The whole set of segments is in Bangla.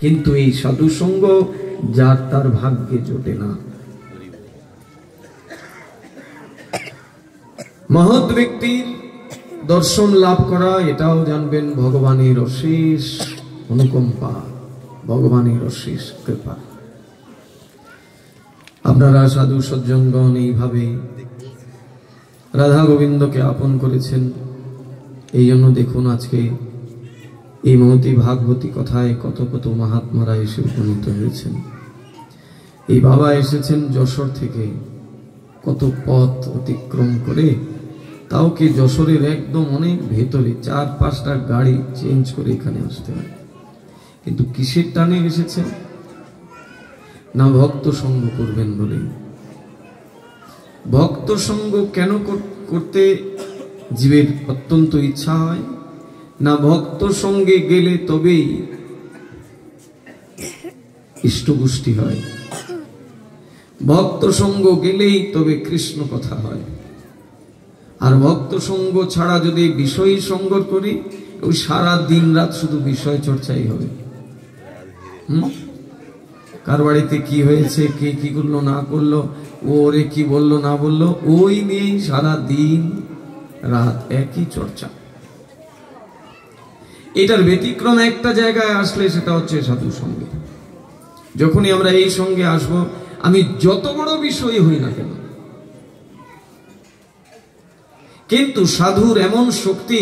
কিন্তু এই সাধু সঙ্গ যার তার ভাগ্যে জোটে না। মহৎ ব্যক্তির দর্শন লাভ করা, এটাও জানবেন ভগবানের অশেষ অনুকম্পা, ভগবানের অশেষ কৃপা। আপনারা সাধু সজ্জনগণ এইভাবে রাধা গোবিন্দকে আপন করেছেন। এই জন্য দেখুন আজকে এই মহতী ভাগবতী কথায় কত কত মহাত্মারা এসে উপনীত হয়েছেন। এই বাবা এসেছেন যশোর থেকে, কত পথ অতিক্রম করে, তাও কি যশোরের একদম অনেক ভেতরে 4-5টা গাড়ি চেঞ্জ করে এখানে আসতে হয়। কিন্তু কিসের টানে এসেছেন? না ভক্ত সঙ্গ করবেন বলে। ভক্ত সঙ্গ কেন করতে জীবের অত্যন্ত ইচ্ছা হয়? না ভক্ত সঙ্গে গেলে তবেই ইষ্টপুষ্টি হয়, ভক্ত সঙ্গ গেলেই তবে কৃষ্ণ কথা হয়। আর ভক্ত সঙ্গ ছাড়া যদি বিষয় সঙ্গ করি, ওই সারা দিন রাত শুধু বিষয় চর্চাই হবে। কার বাড়িতে কি হয়েছে, কে কি করলো না করলো, ওরে কি বললো না বললো, ওই নিয়েই সারা দিন রাত একই চর্চা। এটার ব্যতিক্রম একটা জায়গায় আসলে, সেটা হচ্ছে সাধু সঙ্গে। যখনই আমরা এই সঙ্গে আসব, আমি যত বড় বিষয় হই না কেন, কিন্তু সাধুর এমন শক্তি,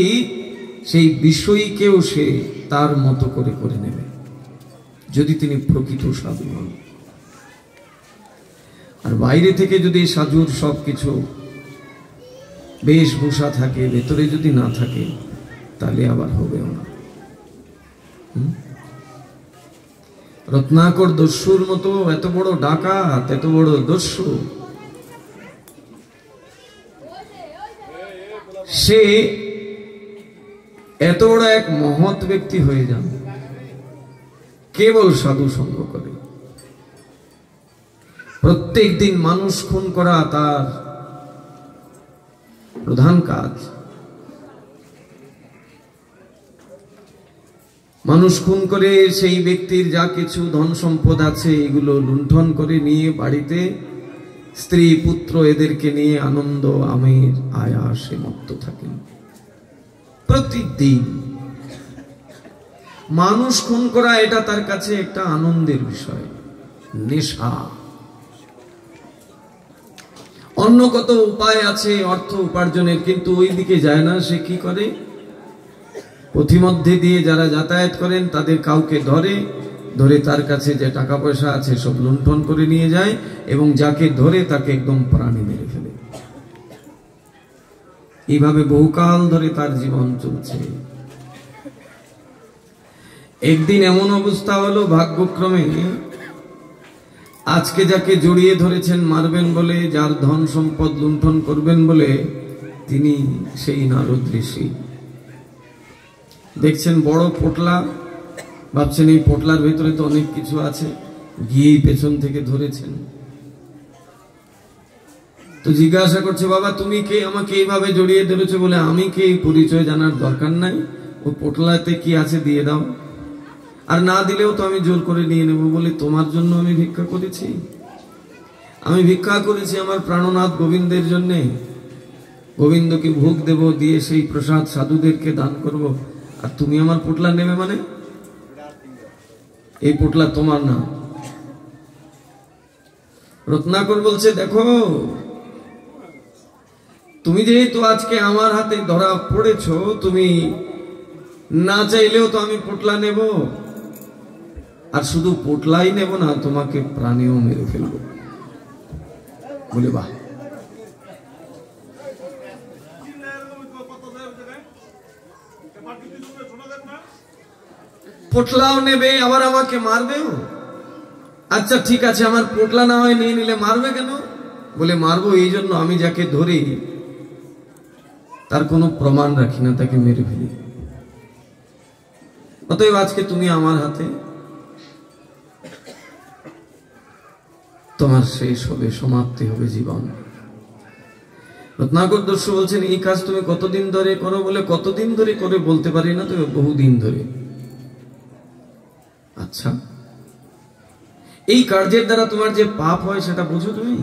সেই বিষয়কেও সে তার মতো করে করে নেবে, যদি তিনি প্রকৃত সাধু হন। আর বাইরে থেকে যদি সাধুর সবকিছু বেশভূষা থাকে, ভেতরে যদি না থাকে, তাহলে আবার হবেও না। রত্নাকর দস্যুর মতো এত বড় ডাকাত, এত বড় দস্যু, সে এত বড় এক মহৎ ব্যক্তি হয়ে যান কেবল সাধু সঙ্গ করে। প্রত্যেক দিন মানুষ খুন করা তার প্রধান কাজ। মানুষ খুন করে সেই ব্যক্তির যা কিছু ধন সম্পদ আছে, এগুলো লুণ্ঠন করে নিয়ে বাড়িতে স্ত্রী পুত্র এদেরকে নিয়ে আনন্দ আমের আয়াসে মত্ত থাকেন প্রতিদিন। মানুষ খুন করা এটা তার কাছে একটা আনন্দের বিষয়, নেশা। অন্য কত উপায় আছে অর্থ উপার্জনের, কিন্তু ওই দিকে যায় না। সে কি করে? পথিমধ্যে দিয়ে যারা যাতায়াত করেন তাদের কাউকে ধরে তার কাছে যে টাকা পয়সা আছে সব লুণ্ঠন করে নিয়ে যায়, এবং যাকে ধরে তাকে একদম প্রাণে মেরে ফেলে। এইভাবে বহুকাল ধরে তার জীবন চলছে। একদিন এমন অবস্থা হলো, ভাগ্যক্রমে আজকে যাকে জড়িয়ে ধরেছেন মারবেন বলে, যার ধন সম্পদ লুণ্ঠন করবেন বলে, তিনি সেই নারদ ঋষি। দেখছেন বড় পোটলা, ভাবছেন এই পোটলার ভিতরে তো অনেক কিছু আছে, গিয়ে পেছন থেকে ধরেছেন। তো জিজ্ঞাসা করছে, বাবা তুমি কে, আমাকে এইভাবে জড়িয়ে ধরেছে? বলে, আমি কে পরিচয় জানার দরকার নাই, ও পোটলাতে কি আছে দিয়ে দাও, আর না দিলেও তো আমি জোর করে নিয়ে নেব। বলে, তোমার জন্য আমি ভিক্ষা করেছি? আমি ভিক্ষা করেছি আমার প্রাণনাথ গোবিন্দের জন্যে। গোবিন্দকে ভোগ দেব, দিয়ে সেই প্রসাদ সাধুদেরকে দান করব, আর তুমি আমার পোটলা নেবে? মানে এই পোটলা তোমার না। রত্নাকর বলছে, দেখো তুমি যেহেতু আজকে আমার হাতে ধরা পড়েছ, তুমি না চাইলেও তো আমি পোটলা নেব, আর শুধু পোটলাই নেব না, তোমাকে প্রাণেও মেরে ফেলবো। বলে, বাহ, পোটলাও নেবে আবার আমাকে মারবেও? আচ্ছা ঠিক আছে, আমার পোটলা না হয় নিয়ে নিলে, মারবে কেন? বলে, মারবো এই জন্য, আমি যাকে ধরি তার কোনো প্রমাণ রাখি না, তাকে মেরে ফেলি। অতএব আজকে তুমি আমার হাতে, তোমার শেষ হবে, সমাপ্তি হবে জীবন। রত্নাকর দস্যু বলছেন, এই কাজ তুমি কতদিন ধরে করো? বলে, কতদিন ধরে করে বলতে পারি না, তবে বহুদিন ধরে। আচ্ছা, এই কার্যের দ্বারা তোমার যে পাপ হয় সেটা বুঝো তুমি?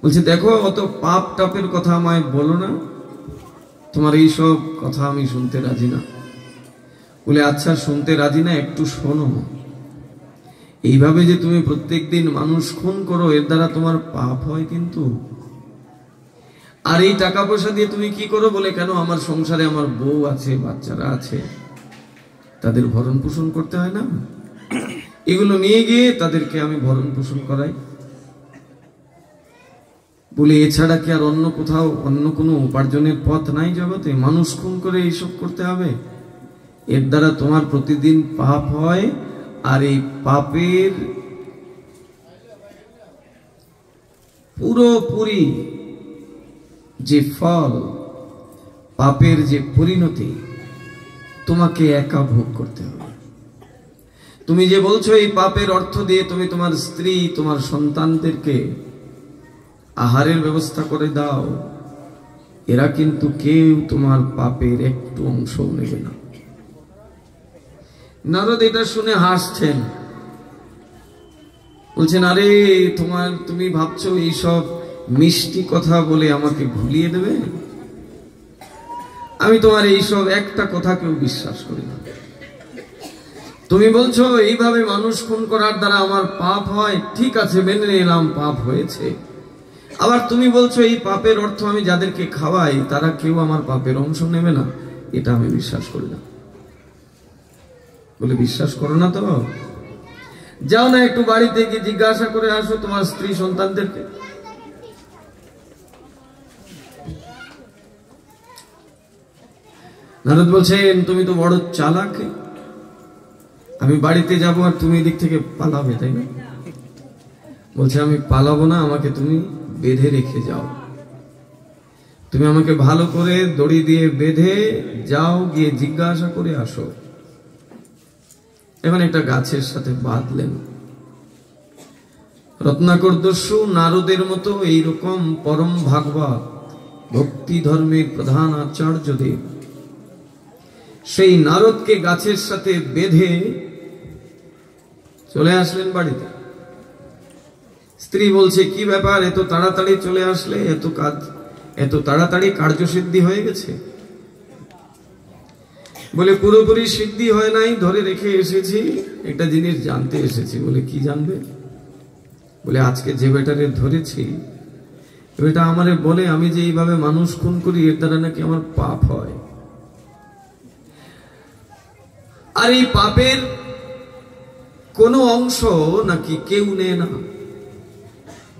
বলছে দেখো, অত পাপ টাপের কথা আমায় বলো না, তোমার এই সব কথা আমি শুনতে রাজি না। বলে আচ্ছা, শুনতে রাজি না, একটু শোনো। এইভাবে যে তুমি প্রত্যেকদিন মানুষ খুন করো, এর দ্বারা তোমার পাপ হয় কিন্তু। আর এই টাকা পয়সা দিয়ে তুমি কি করো? বলে কেন, আমার সংসারে আমার বউ আছে, বাচ্চারা আছে, তাদের ভরণ পোষণ করতে হয় না? এগুলো নিয়ে গিয়ে তাদেরকে আমি ভরণ পোষণ করাই। বলে এছাড়া কি আর অন্য কোথাও অন্য কোনো উপার্জনের পথ নাই জগতে? মানুষ খুন করে এইসব করতে হবে? এর দ্বারা তোমার প্রতিদিন পাপ হয়। আর এই পাপের পুরোপুরি যে ফল, পাপের যে পরিণতি, তোমাকে একা ভোগ করতে হবে। তুমি যে বলছো এই পাপের অর্থ দিয়ে তুমি তোমার স্ত্রী, তোমার সন্তানদেরকে আহারের ব্যবস্থা করে দাও, এরা কিন্তু কেউ তোমার পাপের একটু অংশ নেবে না। নারদ এটা শুনে হাসছেন, বলছেন আরে তুমি ভাবছো এইসব মিষ্টি কথা বলে আমাকে ভুলিয়ে দেবে? আমি তোমার এইসব একটা কথা কেউ বিশ্বাস করি না। তুমি বলছো এইভাবে মানুষ খুন করার দ্বারা আমার পাপ হয়, ঠিক আছে, মেনে নিলাম পাপ হয়েছে। আবার তুমি বলছো এই পাপের অর্থ আমি যাদেরকে খাওয়াই তারা কেউ আমার পাপের অংশ নেবে না, এটা আমি বিশ্বাস করি না। বলে বিশ্বাস করো না তো? যাও না একটু বাড়িতে গিয়ে জিজ্ঞাসা করে আসো তোমার স্ত্রী সন্তানদেরকে। নারদ বলছেন তুমি তো বড় চালাক, আমি বাড়িতে যাব আর তুমি এদিক থেকে পালাবে, তাই না? বলছে আমি পালাবো না, আমাকে তুমি বেঁধে রেখে যাও। তুমি আমাকে ভালো করে দড়ি দিয়ে বেঁধে যাও, গিয়ে জিজ্ঞাসা করে আসো। এখন একটা গাছের সাথে বাঁধলেন। রত্নাকর দস্যু নারদের মতো এইরকম পরম ভাগবত ভক্তি ধর্মের প্রধান আচার্যদেব সেই নারদকে গাছের সাথে বেঁধে চলে আসলেন বাড়িতে। স্ত্রী বলছে কি ব্যাপার, এত তাড়াতাড়ি চলে আসলে, এত তাড়াতাড়ি কার্যসিদ্ধি হয়ে গেছে? বলে পুরোপুরি সিদ্ধি হয় নাই, ধরে রেখে এসেছি, একটা জিনিস জানতে এসেছি। বলে কি জানবে? বলে আজকে যে বেটারে ধরেছি, বেটা আমারে বলে আমি যে এইভাবে মানুষ খুন করি এর দ্বারা নাকি আমার পাপ হয়। আর এই পাপের কোনো অংশ নাকি কেউ নেয় না।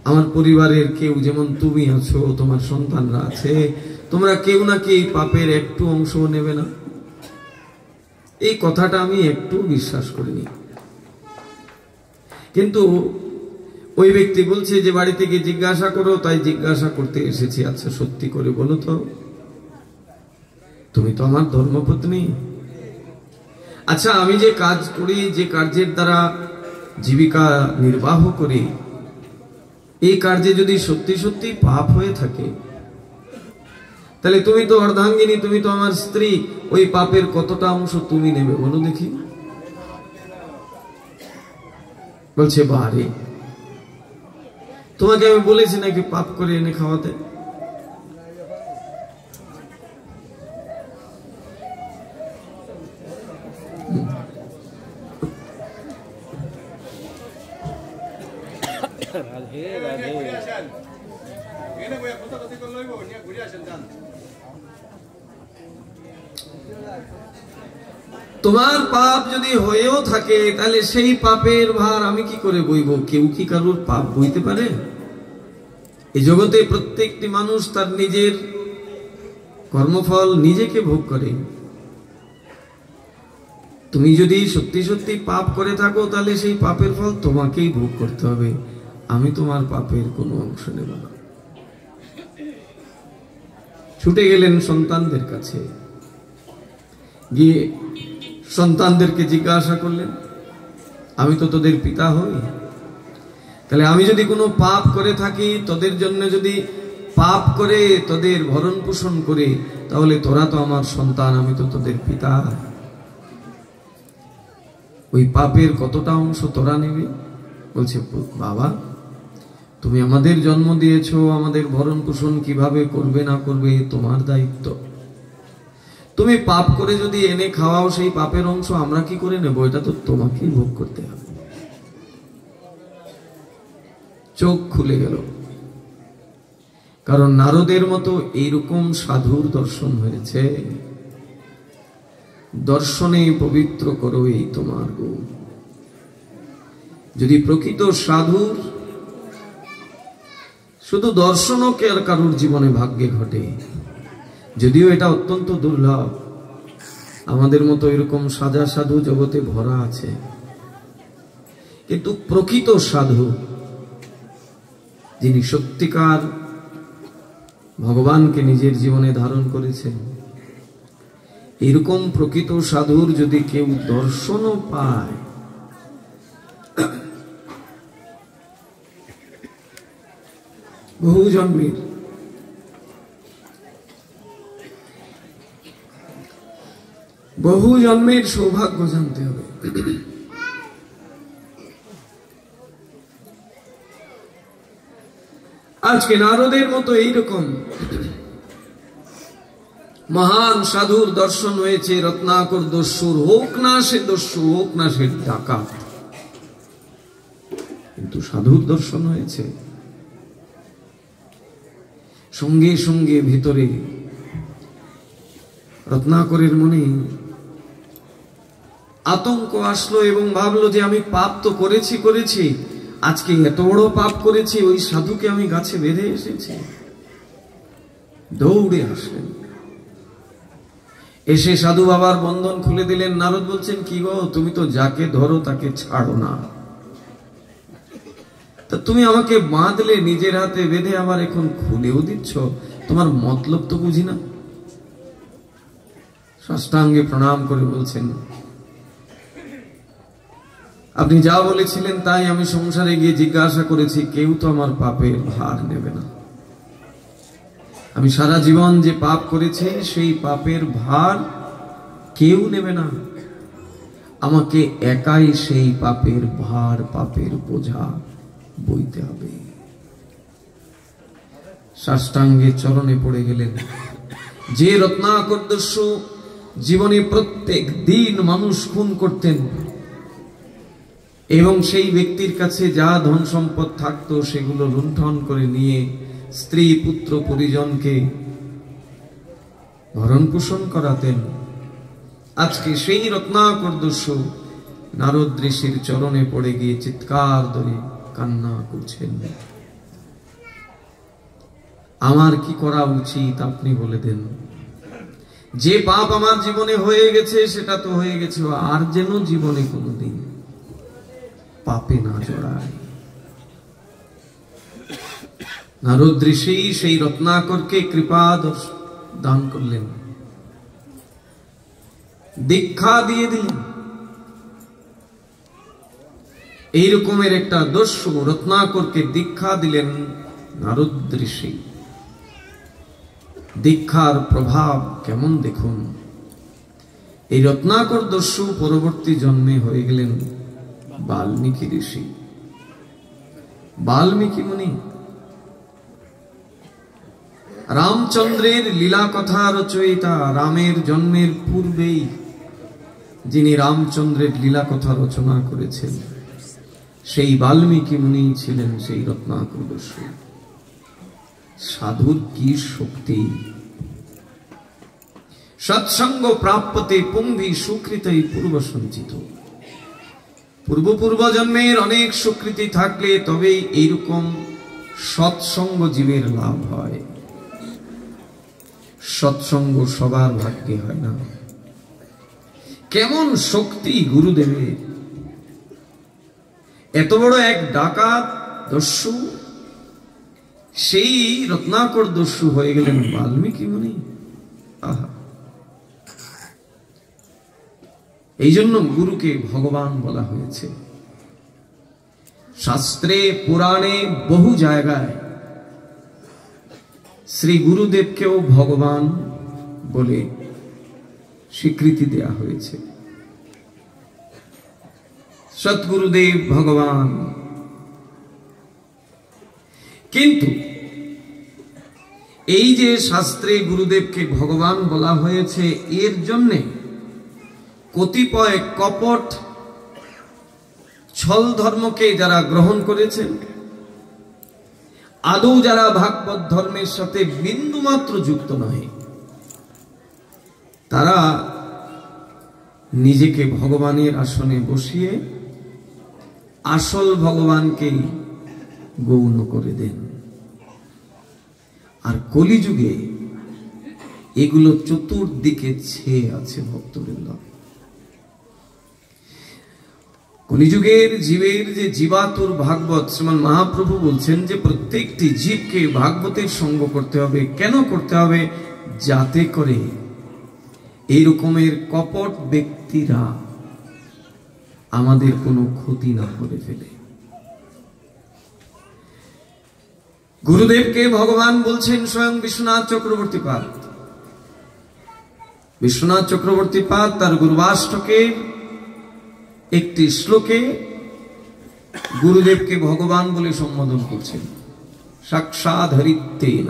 আমার পরিবারের কেউ, যেমন তুমি আছো, তোমার সন্তানরা আছে, তোমরা কেউ নাকি এই পাপের একটু অংশ নেবে না। এই কথাটা আমি একটু বিশ্বাস করিনি। কিন্তু ওই ব্যক্তি বলছে যে বাড়িতে গিয়ে জিজ্ঞাসা করো, তাই জিজ্ঞাসা করতে এসেছি। আচ্ছা সত্যি করে বলো তো, তুমি তো আমার ধর্মপত্নী। আচ্ছা আমি যে কাজ করি, যে কার্যের দ্বারা জীবিকা নির্বাহ করি, এই কার্যে যদি সত্যি সত্যি পাপ হয়ে থাকে, তাহলে তুমি তো অর্ধাঙ্গিনী, তুমি তো আমার স্ত্রী, ওই পাপের কতটা অংশ তুমি নেবে বলো দেখি? বলছে বারে, তোমাকে আমি বলেছি নাকি পাপ করে এনে খাওয়াতে? তোমার পাপ যদি হয়েও থাকে তাহলে সেই পাপের ভার আমি কি করে বইব? কেউ কি কারোর পাপ বইতে পারে? এই জগতে প্রত্যেকটি মানুষ তার নিজের কর্মফল নিজেকে ভোগ করে। তুমি যদি সত্যি সত্যি পাপ করে থাকো তাহলে সেই পাপের ফল তোমাকেই ভোগ করতে হবে, আমি তোমার পাপের কোনো অংশ নেব না। ছুটে গেলেন সন্তানদের কাছে, গিয়ে সন্তানদেরকে জিজ্ঞাসা করলেন আমি তো তোদের পিতা হই, তাহলে আমি যদি কোনো পাপ করে থাকি, তোদের জন্য যদি পাপ করে তোদের ভরণ পোষণ করে, তাহলে তোরা তো আমার সন্তান, আমি তো তোদের পিতা। ওই পাপের কতটা অংশ তোরা নেবে? বলছে, বাবা তুমি আমাদের জন্ম দিয়েছো, আমাদের ভরণ পোষণ কিভাবে করবে না করবে তোমার দায়িত্ব। তুমি পাপ করে যদি এনে খাওয়াও, সেই পাপের অংশ আমরা কি করে নেব? এটা তো তোমাকেই ভোগ করতে হবে। চোখ খুলে গেল, কারণ নারদের মতো এইরকম সাধুর দর্শন হয়েছে। দর্শনে পবিত্র করো এই তোমার গুণ। যদি প্রকৃত সাধুর শুধু দর্শনও কে আর কারুর জীবনে ভাগ্যে ঘটে, যদিও এটা অত্যন্ত দুর্লভ, আমাদের মতো এরকম সাজা সাধু জগতে ভরা আছে, কিন্তু প্রকৃত সাধু যিনি সত্যিকার ভগবানকে নিজের জীবনে ধারণ করেছেন, এরকম প্রকৃত সাধুর যদি কেউ দর্শনও পায়, বহু জন্মের সৌভাগ্য জানতে হবে। আজকে নারদের মতো এইরকম মহান সাধুর দর্শন হয়েছে। রত্নাকর দস্যুর হোক না সে দস্যু, হোক না সে ডাকাত, কিন্তু সাধুর দর্শন হয়েছে। সঙ্গে সঙ্গে ভিতরে রত্নাকরের মনে আতঙ্ক আসলো এবং ভাবলো যে আমি পাপ তো করেছি, আজকে এত বড় পাপ করেছি, ওই সাধুকে আমি গাছে বেঁধে এসেছি। দৌড়ে আসলেন, এসে সাধু বাবার বন্ধন খুলে দিলেন। নারদ বলছেন, কি গো, তুমি তো যাকে ধরো তাকে ছাড়ো না, তা তুমি আমাকে বাঁধলে নিজের হাতে বেঁধে, আবার এখন খুলেও দিচ্ছ, তোমার মতলব তো বুঝি না। সাষ্টাঙ্গে প্রণাম করে বলছেন, আপনি যা বলেছিলেন তাই আমি সংসারে গিয়ে জিজ্ঞাসা করেছি, কেউ তো আমার পাপের ভার নেবে না। আমি সারা জীবন যে পাপ করেছি সেই পাপের ভার কেউ নেবে না, আমাকে একাই সেই পাপের ভার, পাপের বোঝা বইতে হবে। সাষ্টাঙ্গে চরণে পড়ে গেলেন। যে রত্নাকর দস্যু জীবনে প্রত্যেক দিন মানুষ খুন করতেন এবং সেই ব্যক্তির কাছে যা ধন সম্পদ থাকতো সেগুলো লুণ্ঠন করে নিয়ে স্ত্রী পুত্র পরিজনকে ভরণ পোষণ করাতেন, আজকে সেই রত্নাকর দস্যু নারদ ঋষির চরণে পড়ে গিয়ে চিৎকার ধরে কান্না করছেন, আমার কি করা উচিত আপনি বলে দেন। যে পাপ আমার জীবনে হয়ে গেছে সেটা তো হয়ে গেছে, আর যেন জীবনে কোনোদিন পাপে না জড়ায়। নারদ ঋষি সেই রত্নাকরকে কৃপা দান করলেন, দীক্ষা দিয়ে দিলেন। এইরকমের একটা দস্যু রত্নাকরকে দীক্ষা দিলেন নারদ ঋষি। দীক্ষার প্রভাব কেমন দেখুন। এই রত্নাকর দস্যু পরবর্তী জন্মে হয়ে গেলেন বাল্মীকি ঋষি। বাল্মীকি মুনি রামচন্দ্রের লীলা কথা রচয়িতা। রামের জন্মের পূর্বেই যিনি রামচন্দ্রের লীলা কথা রচনা করেছেন সেই বাল্মীকি মুনি ছিলেন সেই রত্নাকর দস্যু। সাধুর কি শক্তি! সৎসঙ্গ প্রাপ্যতে পুংভি সুকৃতই পূর্ব সঞ্চিত। পূর্ব জন্মের অনেক সুকৃতি থাকলে তবেই এইরকম সৎসঙ্গ জীবের লাভ হয়। সৎসঙ্গ সবার ভাগ্যে হয় না। কেমন শক্তি গুরুদেবের! এত বড় এক ডাকাত দস্যু, সেই রত্নাকর দস্যু হয়ে গেলেন বাল্মীকি মুনি। আহা, এই জন্য গুরুকে ভগবান বলা হয়েছে। শাস্ত্রে পুরাণে বহু জায়গায় শ্রী গুরুদেবকেও ভগবান বলে স্বীকৃতি দেয়া হয়েছে। সৎগুরুদেব ভগবান। কিন্তু এই যে শাস্ত্রে গুরুদেবকে ভগবান বলা হয়েছে, এর জন্য কতিপয় কপট ছল ধর্মকে যারা গ্রহণ করেছেন, আদৌ যারা ভাগবত ধর্মের সাথে বিন্দুমাত্র যুক্ত নয়, তারা নিজেকে ভগবানের আসনে বসিয়ে আসল ভগবানকে গৌণ করে দেন। আর কলিযুগে এগুলো চতুর্দিকে ছেয়ে আছে ভক্তবৃন্দ। কলিযুগের জীবের যে জীবাতুর ভাগবত, শ্রীমান মহাপ্রভু বলছেন যে প্রত্যেকটি জীবকে ভাগবতের সঙ্গ করতে হবে। কেন করতে হবে? যাতে করে এই রকমের কপট ব্যক্তিরা আমাদের কোনো ক্ষতি না করে ফেলে। গুরুদেবকে ভগবান বলছেন স্বয়ং বিশ্বনাথ চক্রবর্তী পাদ। বিশ্বনাথ চক্রবর্তী পাদ তার গুরুবাষ্টকের একটি শ্লোকে গুরুদেবকে ভগবান বলে সম্বোধন করছেন, সাক্ষাৎ হরিত্বেন।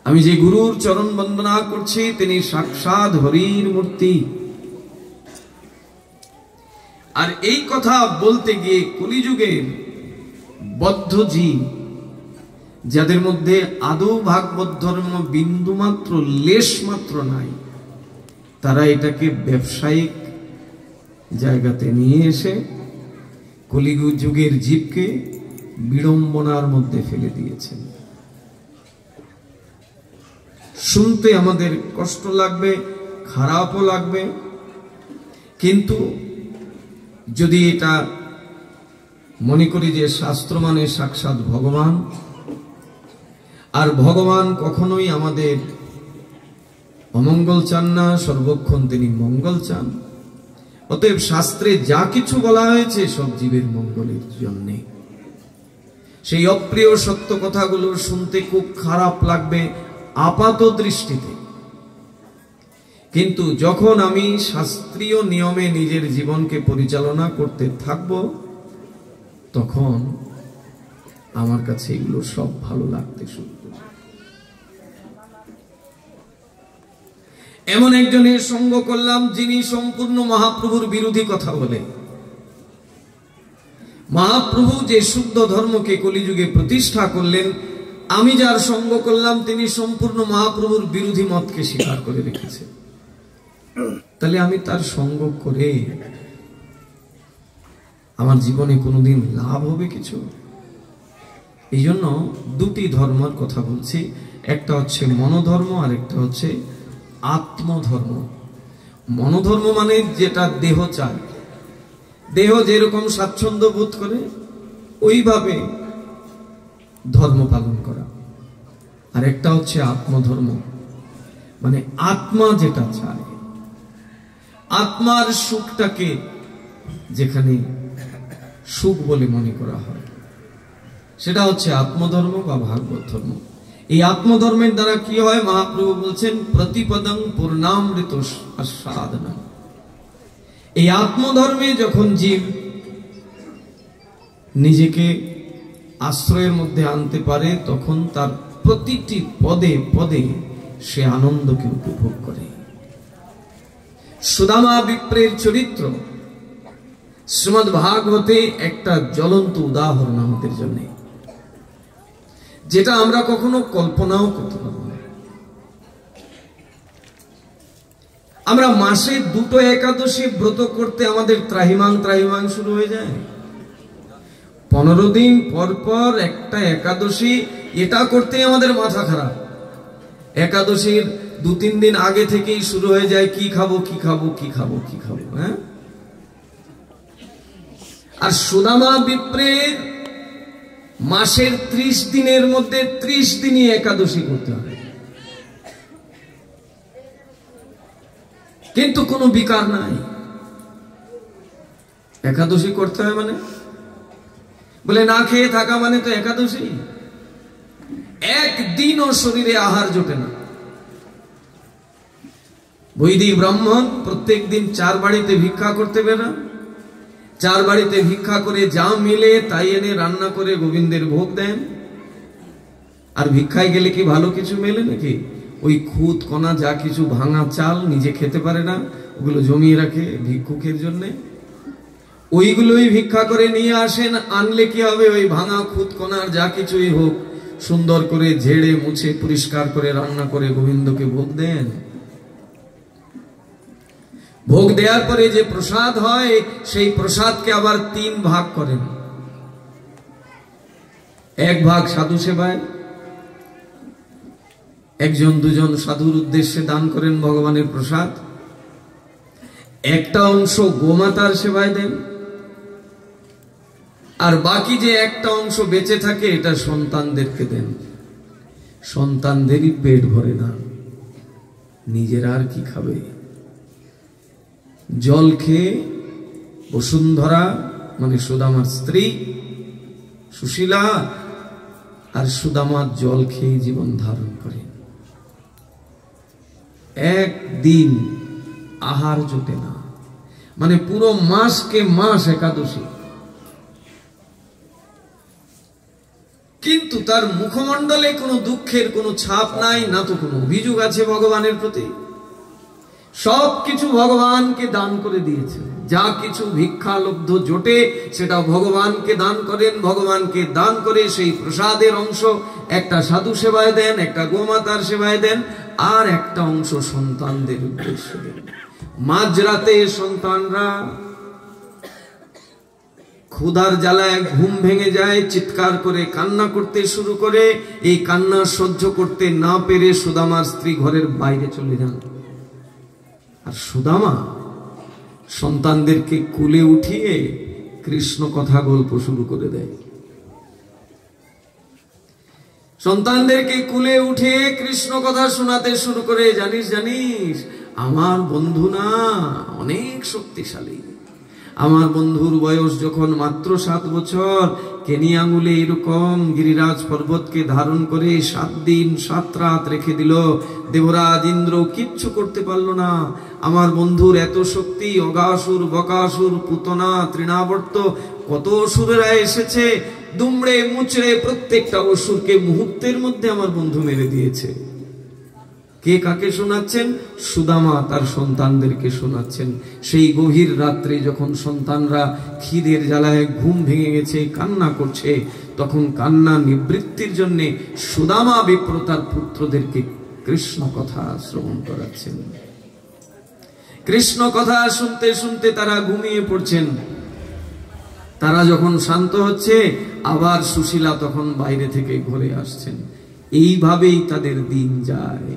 আমি যে গুরুর চরণ বন্দনা করছি তিনি সাক্ষাৎ হরির মূর্তি। আর এই কথা বলতে গিয়ে কলিযুগের বদ্ধ জীব, যাদের মধ্যে আদৌ ভাগবত ধর্ম বিন্দুমাত্র লেশ মাত্র নাই, তারা এটাকে ব্যবসায়িক জায়গাতে নিয়ে এসে কলিযুগ যুগের জীবকে বিড়ম্বনার মধ্যে ফেলে দিয়েছেন। শুনতে আমাদের কষ্ট লাগবে, খারাপও লাগবে, কিন্তু যদি এটা মনে করি যে শাস্ত্র মানে সাক্ষাৎ ভগবান, আর ভগবান কখনোই আমাদের অমঙ্গল চান না, সর্বক্ষণ তিনি মঙ্গল চান। অতএব শাস্ত্রে যা কিছু বলা হয়েছে সব জীবের মঙ্গলের জন্য। সেই অপ্রিয় সত্য কথাগুলো শুনতে খুব খারাপ লাগবে আপাত দৃষ্টিতে, কিন্তু যখন আমি শাস্ত্রীয় নিয়মে নিজের জীবনকে পরিচালনা করতে থাকব, তখন আমার কাছে এগুলো সব ভালো লাগতে শুরু করবে। এমন একজনের সঙ্গ করলাম যিনি সম্পূর্ণ মহাপ্রভুর বিরোধী কথা বলে। মহাপ্রভু যে শুদ্ধ ধর্মকে কলিযুগে প্রতিষ্ঠা করলেন, আমি যার সঙ্গ করলাম তিনি সম্পূর্ণ মহাপ্রভুর বিরোধী মতকে স্বীকার করে রেখেছে। তাহলে আমি তার সঙ্গ করে আমার জীবনে কোনোদিন লাভ হবে কিছু? এই জন্য দুটি ধর্মের কথা বলছি, একটা হচ্ছে মনোধর্ম আর একটা হচ্ছে আত্মধর্ম। মনোধর্ম মানে যেটা দেহ চায়, দেহ যেরকম স্বাচ্ছন্দ্য বোধ করে ওইভাবে ধর্ম পালন করা। আর একটা হচ্ছে আত্মধর্ম, মানে আত্মা যেটা চায়, আত্মার সুখটাকে যেখানে সুখ বলে মনে করা হয়, সেটা হচ্ছে আত্মধর্ম বা ভাগবত ধর্ম। এই আত্মধর্মের দ্বারা কি হয়? মহাপ্রভু বলছেন প্রতিপদং পূর্ণামৃত আস্বাদনা। এই আত্মধর্মে যখন জীব নিজেকে আশ্রয়ের মধ্যে আনতে পারে, তখন তার প্রতিটি পদে পদে সে আনন্দকে উপভোগ করে। সুদামা বিপ্রের চরিত্র শ্রীমদ্ ভাগবতে একটা জ্বলন্ত উদাহরণ আমাদের জন্য, যেটা আমরা কখনো কল্পনাও করতে পারব না। আমরা মাসে দুটো একাদশী ব্রত করতে আমাদের ত্রাহিমাং শুরু হয়ে যায়। 15 দিন পর পর একটা একাদশী, এটা করতে আমাদের মাথা খারাপ। একাদশীর 2-3 দিন আগে থেকেই শুরু হয়ে যায় কি খাবো কি খাবো কি খাবো কি খাবো। হ্যাঁ, আর সুদামা বিপ্রের মাসের 30 দিনের মধ্যে 30 দিনই একাদশী করতে হবে, কিন্তু কোনো বিকার নাই। একাদশী করতে হয় মানে বলে না খেয়ে থাকা মানে তো একাদশী। একদিনও শরীরে আহার জোটে না। বৈদিক ব্রাহ্মণ প্রত্যেক দিন 4 বাড়িতে ভিক্ষা করতে বেরোন, চার বাড়িতে ভিক্ষা করে যা মিলে তাই এনে রান্না করে গোবিন্দের ভোগ দেন। আর ভিক্ষায় গেলে কি ভালো কিছু মেলে নাকি? ওই খুদ কণা যা কিছু ভাঙা চাল নিজে খেতে পারে না, ওগুলো জমিয়ে রাখে ভিক্ষুকের জন্য। ওইগুলোই ভিক্ষা করে নিয়ে আসেন। আনলে কি হবে? ওই ভাঙা খুদ কণার যা কিছুই হোক সুন্দর করে ঝেড়ে মুছে পরিষ্কার করে রান্না করে গোবিন্দকে ভোগ দেন। ভোগ দেওয়ার পরে যে প্রসাদ হয় সেই প্রসাদকে আবার 3 ভাগ করেন। এক ভাগ সাধু সেবায়, একজন দুজন সাধুর উদ্দেশ্যে দান করেন ভগবানের প্রসাদ। একটা অংশ গোমাতার সেবায় দেন, আর বাকি যে একটা অংশ বেঁচে থাকে এটা সন্তানদেরকে দেন। সন্তানদেরই পেট ভরে না, নিজেরা আর কি খাবে? জল খেয়ে বসুন্ধরা মানে সুদামার স্ত্রী সুশীলা আর সুদামার জল খেয়ে জীবন ধারণ করে। একদিন আহার জোটে না, মানে পুরো মাসকে মাস একাদশী। কিন্তু তার মুখমণ্ডলে কোনো দুঃখের কোনো ছাপ নাই, না তো কোনো অভিযোগ আছে ভগবানের প্রতি। সবকিছু ভগবানকে দান করে দিয়েছে। যা কিছু ভিক্ষালব্ধ জোটে সেটা ভগবানকে দান করেন। ভগবানকে দান করে সেই প্রসাদের অংশ একটা সাধু সেবায় দেন, একটা গোমাতার সেবায় দেন, আর একটা অংশ সন্তানদের উদ্দেশ্যে দেন। মাঝরাতে সন্তানরা ক্ষুধার জ্বালায় ঘুম ভেঙে যায়, চিৎকার করে কান্না করতে শুরু করে। এই কান্না সহ্য করতে না পেরে সুদামার স্ত্রী ঘরের বাইরে চলে যান। আর সুদামা সন্তানদেরকে কুলে উঠিয়ে কৃষ্ণ কথা গল্প শুরু করে দেয়। সন্তানদেরকে কুলে উঠে কৃষ্ণ কথা শোনাতে শুরু করে। জানিস জানিস আমার বন্ধু না অনেক শক্তিশালী। আমার বন্ধুর বয়স যখন মাত্র 7 বছর, কেনি আঙুলে এরকম গিরিরাজ পর্বতকে ধারণ করে 7 দিন 7 রাত রেখে দিল। দেবরাজ ইন্দ্র কিচ্ছু করতে পারল না। আমার বন্ধুর এত শক্তি, অগাসুর, বকাসুর, পুতনা, তৃণাবর্ত কত অসুরেরা এসেছে, দুমড়ে মুচড়ে প্রত্যেকটা অসুরকে মুহূর্তের মধ্যে আমার বন্ধু মেরে দিয়েছে। কে কাকে শোনাচ্ছেন? সুদামা তার সন্তানদেরকে শোনাচ্ছেন। সেই গভীর রাত্রে যখন সন্তানরা খিদের জ্বালায় ঘুম ভেঙে গেছে, কান্না করছে, তখন কান্না নিবৃত্তির জন্য সুদামা বিপ্র তার পুত্রদেরকে কৃষ্ণ কথা শ্রবণ করাচ্ছেন। কৃষ্ণ কথা শুনতে শুনতে তারা ঘুমিয়ে পড়ছেন। তারা যখন শান্ত হচ্ছে, আবার সুশীলা তখন বাইরে থেকে ঘরে আসছেন। এইভাবেই তাদের দিন যায়,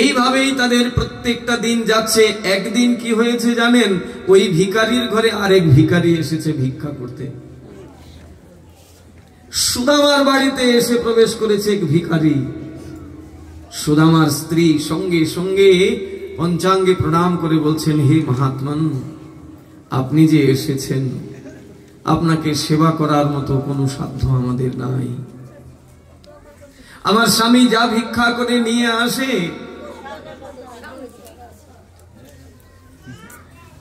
এইভাবেই তাদের প্রত্যেকটা দিন যাচ্ছে। একদিন কি হয়েছে জানেন? ওই ভিখারির ঘরে আরেক ভিখারি এসেছে ভিক্ষা করতে। সুদামার বাড়িতে এসে প্রবেশ করেছে এক ভিখারি। সুদামার স্ত্রী সঙ্গে সঙ্গে পঞ্চাঙ্গে প্রণাম করে বলছেন, হে মহাত্মান, আপনি যে এসেছেন, আপনাকে সেবা করার মতো কোনো সাধ্য আমাদের নাই। আমার স্বামী যা ভিক্ষা করে নিয়ে আসে,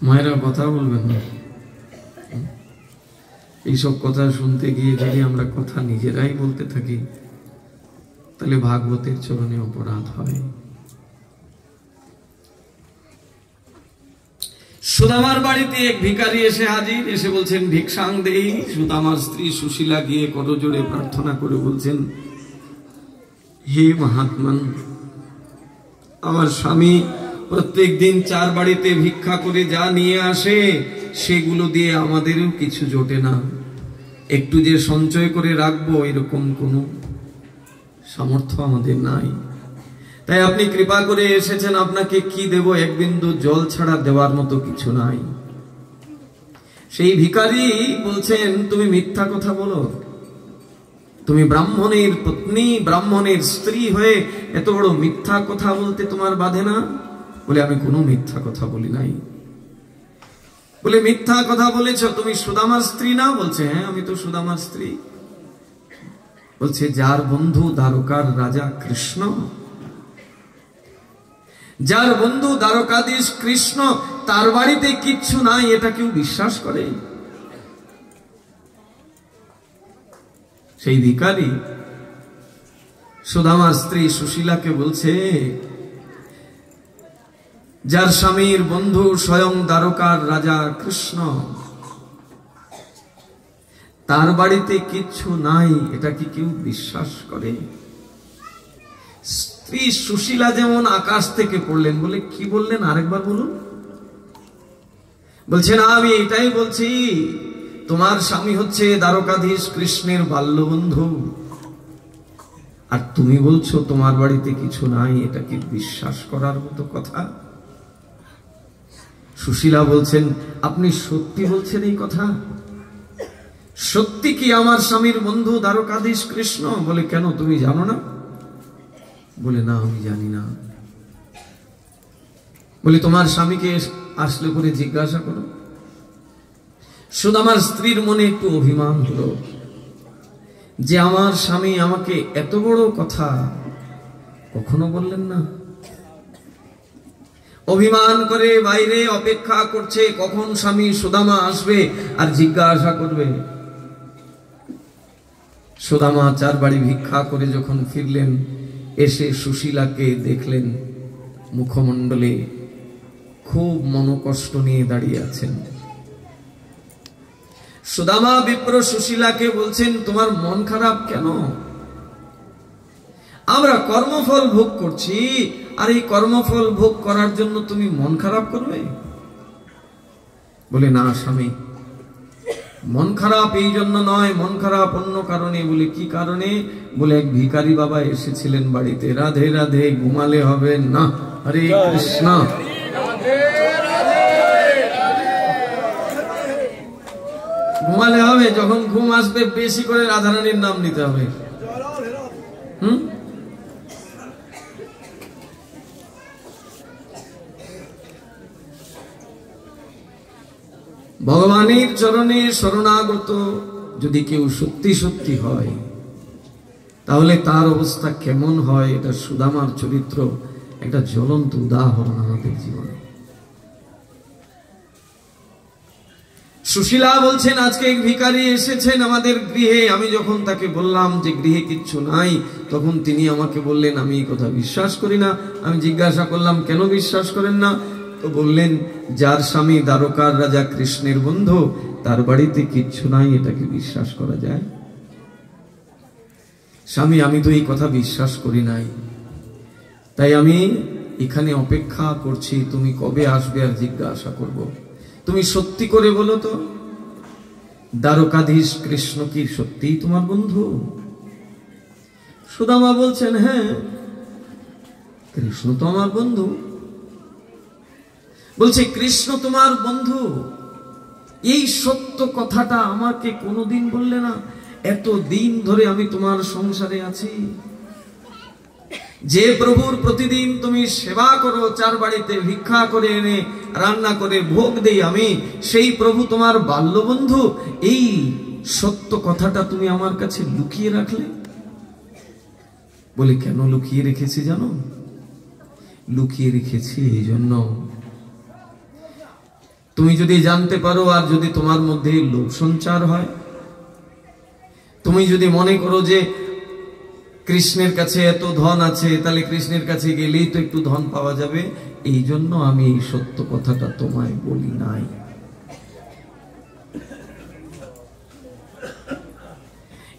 মায়েরা কথা বলবেন না। এইসব কথা শুনতে গিয়ে যদি আমরা কথা নিজেরাই বলতে থাকি, তাহলে ভাগবতের চরণে অপরাধ হয়। সুদামার বাড়িতে এক ভিখারি এসে হাজির, এসে বলছেন ভিক্ষাং দেই। সুদামার স্ত্রী সুশীলা গিয়ে করজোড়ে প্রার্থনা করে বলছেন, হে মহাত্মান, আমার স্বামী প্রত্যেক দিন 4 বাড়িতে ভিক্ষা করে যা নিয়ে আসে, সেগুলো দিয়ে আমাদেরও কিছু জোটে না। একটু যে সঞ্চয় করে রাখবো এরকম কোনো সামর্থ্য আমাদের নাই। তাই আপনি কৃপা করে এসেছেন, আপনাকে কি দেব? 1 বিন্দু জল ছাড়া দেওয়ার মতো কিছু নাই। সেই ভিখারি বলছেন, তুমি মিথ্যা কথা বলো। তুমি ব্রাহ্মণের পত্নী, ব্রাহ্মণের স্ত্রী হয়ে এত বড় মিথ্যা কথা বলতে তোমার বাধে না? বলে, আমি কোনো মিথ্যা কথা বলি নাই। বলে, মিথ্যা কথা বলেছ, তুমি সুদামার স্ত্রী না? বলছে, হ্যাঁ আমি তো সুদামার স্ত্রী। বলছে, যার বন্ধু দ্বারকার রাজা কৃষ্ণ, যার বন্ধু দ্বারকাধীশ কৃষ্ণ, তার বাড়িতে কিচ্ছু নাই, এটা কেউ বিশ্বাস করে? সেই ভিখারি সুদামার স্ত্রী সুশীলাকে বলছে, যার স্বামীর বন্ধু স্বয়ং দ্বারকার রাজা কৃষ্ণ, তার বাড়িতে কিচ্ছু নাই, এটা কি কেউ বিশ্বাস করে? স্ত্রী সুশীলা যেমন আকাশ থেকে পড়লেন। বলে, কি বললেন আরেকবার বলুন। বলছেন, আমি এটাই বলছি, তোমার স্বামী হচ্ছে দ্বারকাধীশ কৃষ্ণের বাল্যবন্ধু, আর তুমি বলছো তোমার বাড়িতে কিছু নাই, এটা কি বিশ্বাস করার মতো কথা? সুশীলা বলছেন, আপনি সত্যি বলছেন এই কথা? সত্যি কি আমার স্বামীর বন্ধু দ্বারকাধীশ কৃষ্ণ? বলে, কেন, তুমি জানো না? বলে, না, আমি জানি না। বলে, তোমার স্বামীকে আসলে করে জিজ্ঞাসা করো। সুদামার স্ত্রীর মনে একটু অভিমান হলো যে আমার স্বামী আমাকে এত বড় কথা কখনো বললেন না। অভিমান করে বাইরে অপেক্ষা করছে কখন স্বামী সুদামা আসবে আর জিজ্ঞাসা করবে। সুদামা 4 বাড়ি ভিক্ষা করে যখন ফিরলেন, এসে সুশীলাকে দেখলেন মুখমণ্ডলে খুব মনোকষ্ট নিয়ে দাঁড়িয়ে আছেন। সুদামা বিপ্র সুশীলাকে বলছেন, তোমার মন খারাপ কেন? আমরা কর্মফল ভোগ করছি, আর এই কর্মফল ভোগ করার জন্য তুমি মন খারাপ করবে? বলে, না স্বামী, মন খারাপ এই জন্য নয়, মন খারাপ অন্য কারণে। বলে, কি কারণে? বলে, এক ভিখারি বাবা এসেছিলেন বাড়িতে। রাধে রাধে, ঘুমালে হবে না। হরে কৃষ্ণ। ঘুমালে হবে, যখন ঘুম আসবে বেশি করে রাধারানীর নাম নিতে হবে। ভগবানের চরণে শরণাগত যদি কেউ সত্যি সত্যি হয়, তাহলে তার অবস্থা কেমন হয়, এটা সুদামার চরিত্র একটা জ্বলন্ত উদাহরণ আমাদের জীবনে। সুশীলা বলছেন, আজকে এক ভিখারি এসেছেন আমাদের গৃহে। আমি যখন তাকে বললাম যে গৃহে কিচ্ছু নাই, তখন তিনি আমাকে বললেন, আমি এই কথা বিশ্বাস করি না। আমি জিজ্ঞাসা করলাম, কেন বিশ্বাস করেন না? তো বললেন, যার স্বামী দ্বারকার রাজা কৃষ্ণের বন্ধু, তার বাড়িতে কিচ্ছু নাই, এটাকে বিশ্বাস করা যায়? স্বামী, আমি তো এই কথা বিশ্বাস করি নাই, তাই আমি এখানে অপেক্ষা করছি, তুমি কবে আসবে আর জিজ্ঞাসা করব। তুমি সত্যি করে বলো তো, দ্বারকাধীশ কৃষ্ণ কি সত্যিই তোমার বন্ধু? সুদামা বলছেন, হ্যাঁ, কৃষ্ণ তো আমার বন্ধু। বলছে, কৃষ্ণ তোমার বন্ধু, এই সত্য কথাটা আমাকে কোনোদিন বললে না? এত দিন ধরে আমি তোমার সংসারে আছি, যে প্রভুর প্রতিদিন তুমি সেবা করো, 4 বাড়িতে ভিক্ষা করে এনে রান্না করে ভোগ দেই আমি, সেই প্রভু তোমার বাল্যবন্ধু, এই সত্য কথাটা তুমি আমার কাছে লুকিয়ে রাখলে? বলে, কেন লুকিয়ে রেখেছি জানো? লুকিয়ে রেখেছি এই জন্য, তুমি যদি জানতে পারো আর যদি তোমার মধ্যে লোভ সঞ্চার হয়, তুমি যদি মনে করো যে কৃষ্ণের কাছে এত ধন আছে, তাহলে কৃষ্ণের কাছে গেলেই তো একটু ধন পাওয়া যাবে, এই জন্য আমি এই সত্য কথাটা তোমায় বলি নাই।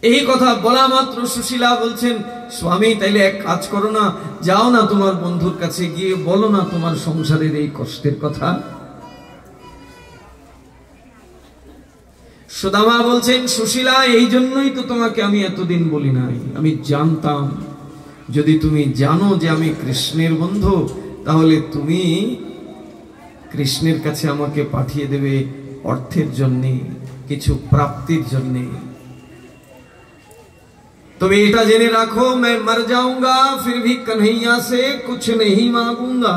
এই কথা বলা মাত্র সুশীলা বলছেন, স্বামী, তাইলে এক কাজ করো না, যাও না তোমার বন্ধুর কাছে গিয়ে বলো না তোমার সংসারের এই কষ্টের কথা। সুদামা বলছেন, সুশীলা, এই জন্যই তো তোমাকে আমি এতদিন বলি নাই। আমি জানতাম যদি তুমি জানো যে আমি কৃষ্ণের বন্ধু, তাহলে তুমি কৃষ্ণের কাছে আমাকে পাঠিয়ে দেবে অর্থের জন্য, কিছু প্রাপ্তির জন্য। তবে এটা জেনে রাখো, मैं मर जाऊंगा फिर भी कन्हैया से कुछ नहीं मांगूंगा।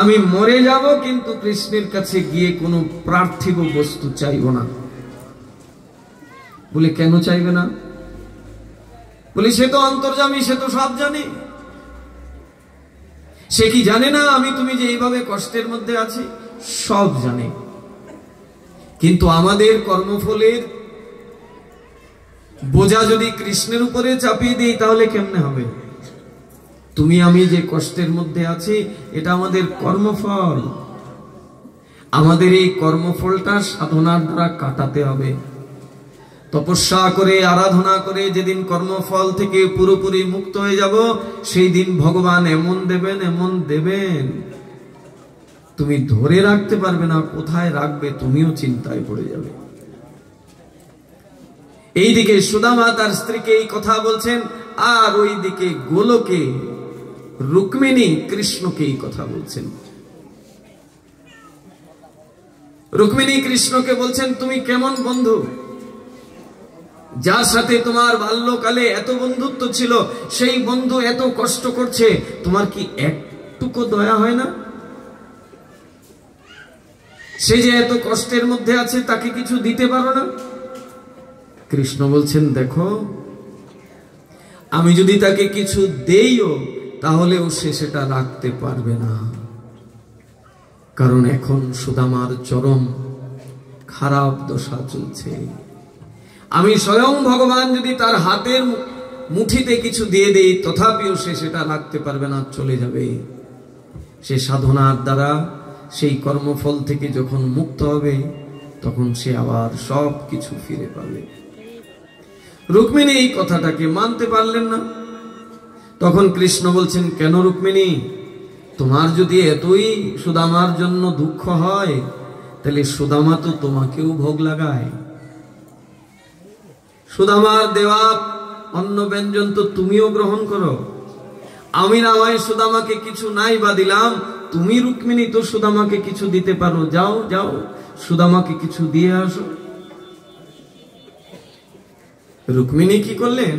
আমি মরে যাব, কিন্তু কৃষ্ণের কাছে গিয়ে কোনো পার্থিব বস্তু চাইব না। বলে, কেন চাইবে না? বলে, সে তো অন্তর্যামী, সে তো সব জানে। সে কি জানে না আমি তুমি যে এইভাবে কষ্টের মধ্যে আছি? সব জানে, কিন্তু আমাদের কর্মফলের বোঝা যদি কৃষ্ণের উপরে চাপিয়ে দিই তাহলে কেমনে হবে? তুমি আমি যে কষ্টের মধ্যে আছি এটা আমাদের কর্মফল। আমাদের এই কর্মফলটা সাধনার দ্বারা কাটাতে হবে। তপস্যা করে আরাধনা করে যেদিন কর্মফল থেকে পুরোপুরি মুক্ত হয়ে যাব, সেই দিন ভগবান এমন দেবেন, এমন দেবেন তুমি ধরে রাখতে পারবে না। কোথায় রাখবে তুমিও চিন্তায় পড়ে যাবে। এইদিকে সুদামা তার স্ত্রীকে এই কথা বলছেন, আর ওইদিকে গোলকে রুক্মিণী কৃষ্ণকে এই কথা বলছেন। রুক্মিণী কৃষ্ণকে বলছেন, তুমি কেমন বন্ধু? যার সাথে তোমার বাল্যকালে এত বন্ধুত্ব ছিল, সেই বন্ধু এত কষ্ট করছে, তোমার কি একটুকু দয়া হয় না? সে যে এত কষ্টের মধ্যে আছে, তাকে কিছু দিতে পারো না? কৃষ্ণ বলছেন, দেখো আমি যদি তাকে কিছু দেইও তাহলেও সে সেটা রাখতে পারবে না, কারণ এখন সুদামার চরম খারাপ দশা চলছে। আমি স্বয়ং ভগবান যদি তার হাতের মুঠিতে কিছু দিয়ে দেই তথাপিও সে সেটা রাখতে পারবে না, চলে যাবে। সে সাধনার দ্বারা সেই কর্মফল থেকে যখন মুক্ত হবে তখন সে আবার সব কিছু ফিরে পাবে। রুক্মিণী এই কথাটাকে মানতে পারলেন না। তখন কৃষ্ণ বলছেন, কেন রুক্মিণী, তোমার যদি এতই সুদামার জন্য দুঃখ হয় তাহলে সুদামা তো তোমাকেও ভোগ লাগায়। সুদামার দেওয়া অন্ন ব্যঞ্জন তো তুমিও গ্রহণ করো। আমি না হয় সুদামাকে কিছু নাই বা দিলাম, তুমি রুক্মিণী তো সুদামাকে কিছু দিতে পারো, যাও যাও সুদামাকে কিছু দিয়ে আসো। রুক্মিণী কি করলেন?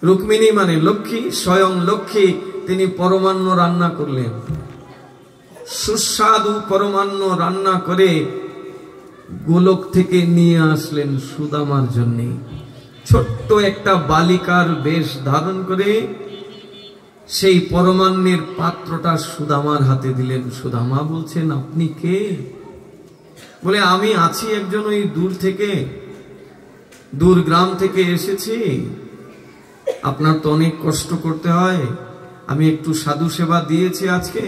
রুক্মিণী মানে লক্ষ্মী, স্বয়ং লক্ষ্মী, তিনি পরমান্ন রান্না করলেন। সুস্বাদু পরমান্ন রান্না করে গোলক থেকে নিয়ে আসলেন সুদামার জন্য। ছোট্ট একটা বালিকার বেশ ধারণ করে সেই পরমান্নের পাত্রটা সুদামার হাতে দিলেন। সুদামা বলছেন, আপনি কে? বলে, আমি আছি একজন ওই দূর গ্রাম থেকে এসেছি। আপনার তো অনেক কষ্ট করতে হয়, আমি একটু সাধু সেবা দিয়েছি আজকে,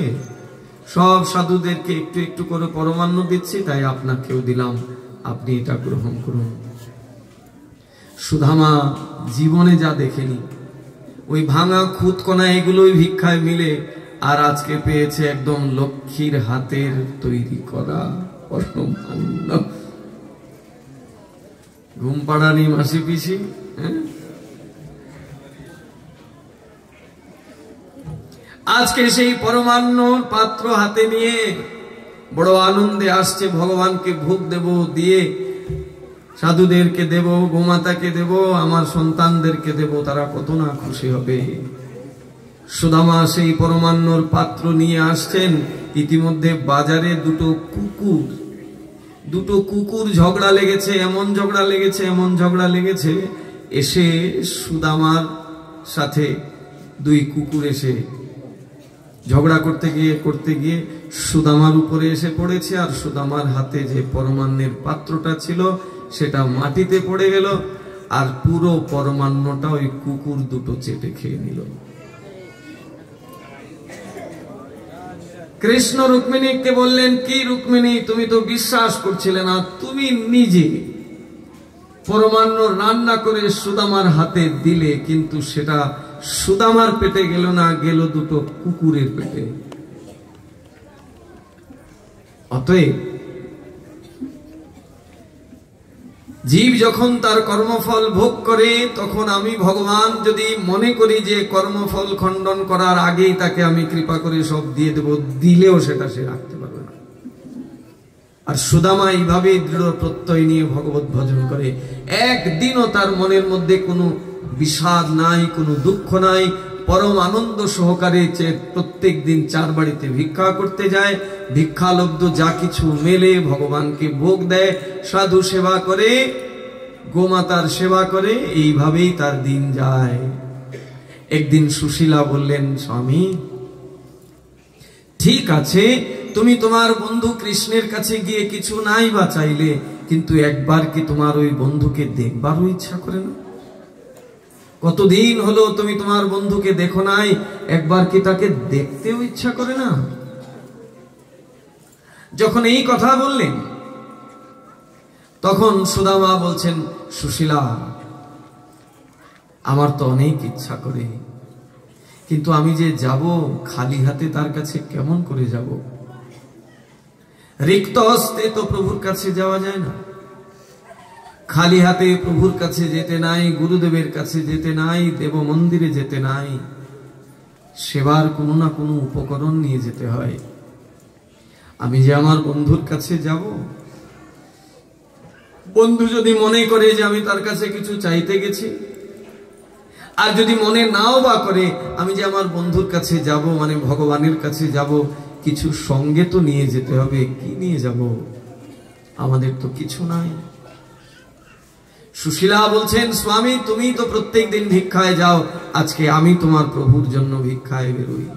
সব সাধুদেরকে একটু একটু করে পরমান্ন দিচ্ছি, তাই আপনাকেও দিলাম, আপনি এটা গ্রহণ করুন। সুদামা জীবনে যা দেখেনি, ওই ভাঙা খুদকণা এগুলোই ভিক্ষায় মিলে, আর আজকে পেয়েছে একদম লক্ষ্মীর হাতের তৈরি করা পরমান্ন। ঘুম পাড়ানি মাসি পিসি, আজকে সেই পরমান্ন পাত্র হাতে নিয়ে বড় আনন্দে আসছে। ভগবানকে ভোগ দেব, দিয়ে সাধুদেরকে দেব, গোমাতাকে দেব, আমার সন্তানদেরকে দেব, তারা কত না খুশি হবে। সুদামা সেই পরমান্নর পাত্র নিয়ে আসছেন। ইতিমধ্যে বাজারে দুটো কুকুর ঝগড়া লেগেছে, এমন ঝগড়া লেগেছে, এসে সুদামার সাথে দুই কুকুর এসে ঝগড়া করতে গিয়ে সুদামার উপরে এসে পড়েছে, আর সুদামার হাতে যে পরমান্নের পাত্রটা ছিল সেটা মাটিতে পড়ে গেল, আর পুরো পরমান্নটা ওই কুকুর দুটো চেটে খেয়ে নিল। কৃষ্ণ রুক্মিণীকে বললেন, কি রুক্মিণী, তুমি তো বিশ্বাস করছিলে না, তুমি নিজে পরমান্ন রান্না করে সুদামার হাতে দিলে, কিন্তু সেটা সুদামার পেটে গেল না, গেল দুটো কুকুরের পেটে। অতএব জীব যখন তার কর্মফল ভোগ করে, তখন আমি ভগবান যদি মনে করি যে কর্মফল খণ্ডন করার আগেই তাকে আমি কৃপা করে সব দিয়ে দেব, দিলেও সেটা সে রাখতে পারবে না। আর সুদামা এইভাবে দৃঢ় প্রত্যয় নিয়ে ভগবত ভজন করে। একদিনও তার মনের মধ্যে কোনো বিষাদ নাই, কোনো দুঃখ নাই, পরম আনন্দ সহকারে প্রত্যেক দিন 4 বাড়িতে ভিক্ষা করতে যায়, ভিক্ষালব্ধ যা কিছু মেলে ভগবানকে ভোগ দেয়, সাধু সেবা করে, গোমাতার সেবা করে, এইভাবেই তার দিন যায়। একদিন সুশীলা বললেন, স্বামী ঠিক আছে, তুমি তোমার বন্ধু কৃষ্ণের কাছে গিয়ে কিছু নাই বা চাইলে, কিন্তু একবার কি তোমার ওই বন্ধুকে দেখবারও ইচ্ছা করে না? কতদিন হলো তুমি তোমার বন্ধুকে দেখো নাই, একবার কি তাকে দেখতেও ইচ্ছা করে না? যখন এই কথা বললেন, তখন সুদামা বলছেন, সুশীলা আমার তো অনেক ইচ্ছা করে, কিন্তু আমি যে যাব খালি হাতে তার কাছে কেমন করে যাব? রিক্ত হস্তে তো প্রভুর কাছে যাওয়া যায় না। খালি হাতে প্রভুর কাছে যেতে নাই, গুরুদেবের কাছে যেতে নাই, দেব মন্দিরে যেতে নাই। সেবার কোনো না কোনো উপকরণ নিয়ে যেতে হয়। আমি যে আমার বন্ধুর কাছে যাব, বন্ধু যদি মনে করে যে আমি তার কাছে কিছু চাইতে গেছি, আর যদি মনে নাও বা করে আমি যে আমার বন্ধুর কাছে যাব, মানে ভগবানের কাছে যাব, কিছু সঙ্গে তো নিয়ে যেতে হবে। কি নিয়ে যাব? আমাদের তো কিছু নাই। সুশীলা বলছেন, স্বামী তুমি তো প্রত্যেক দিন ভিক্ষায় যাও, আজকে আমি তোমার প্রভুর জন্য ভিক্ষায় বেরোই।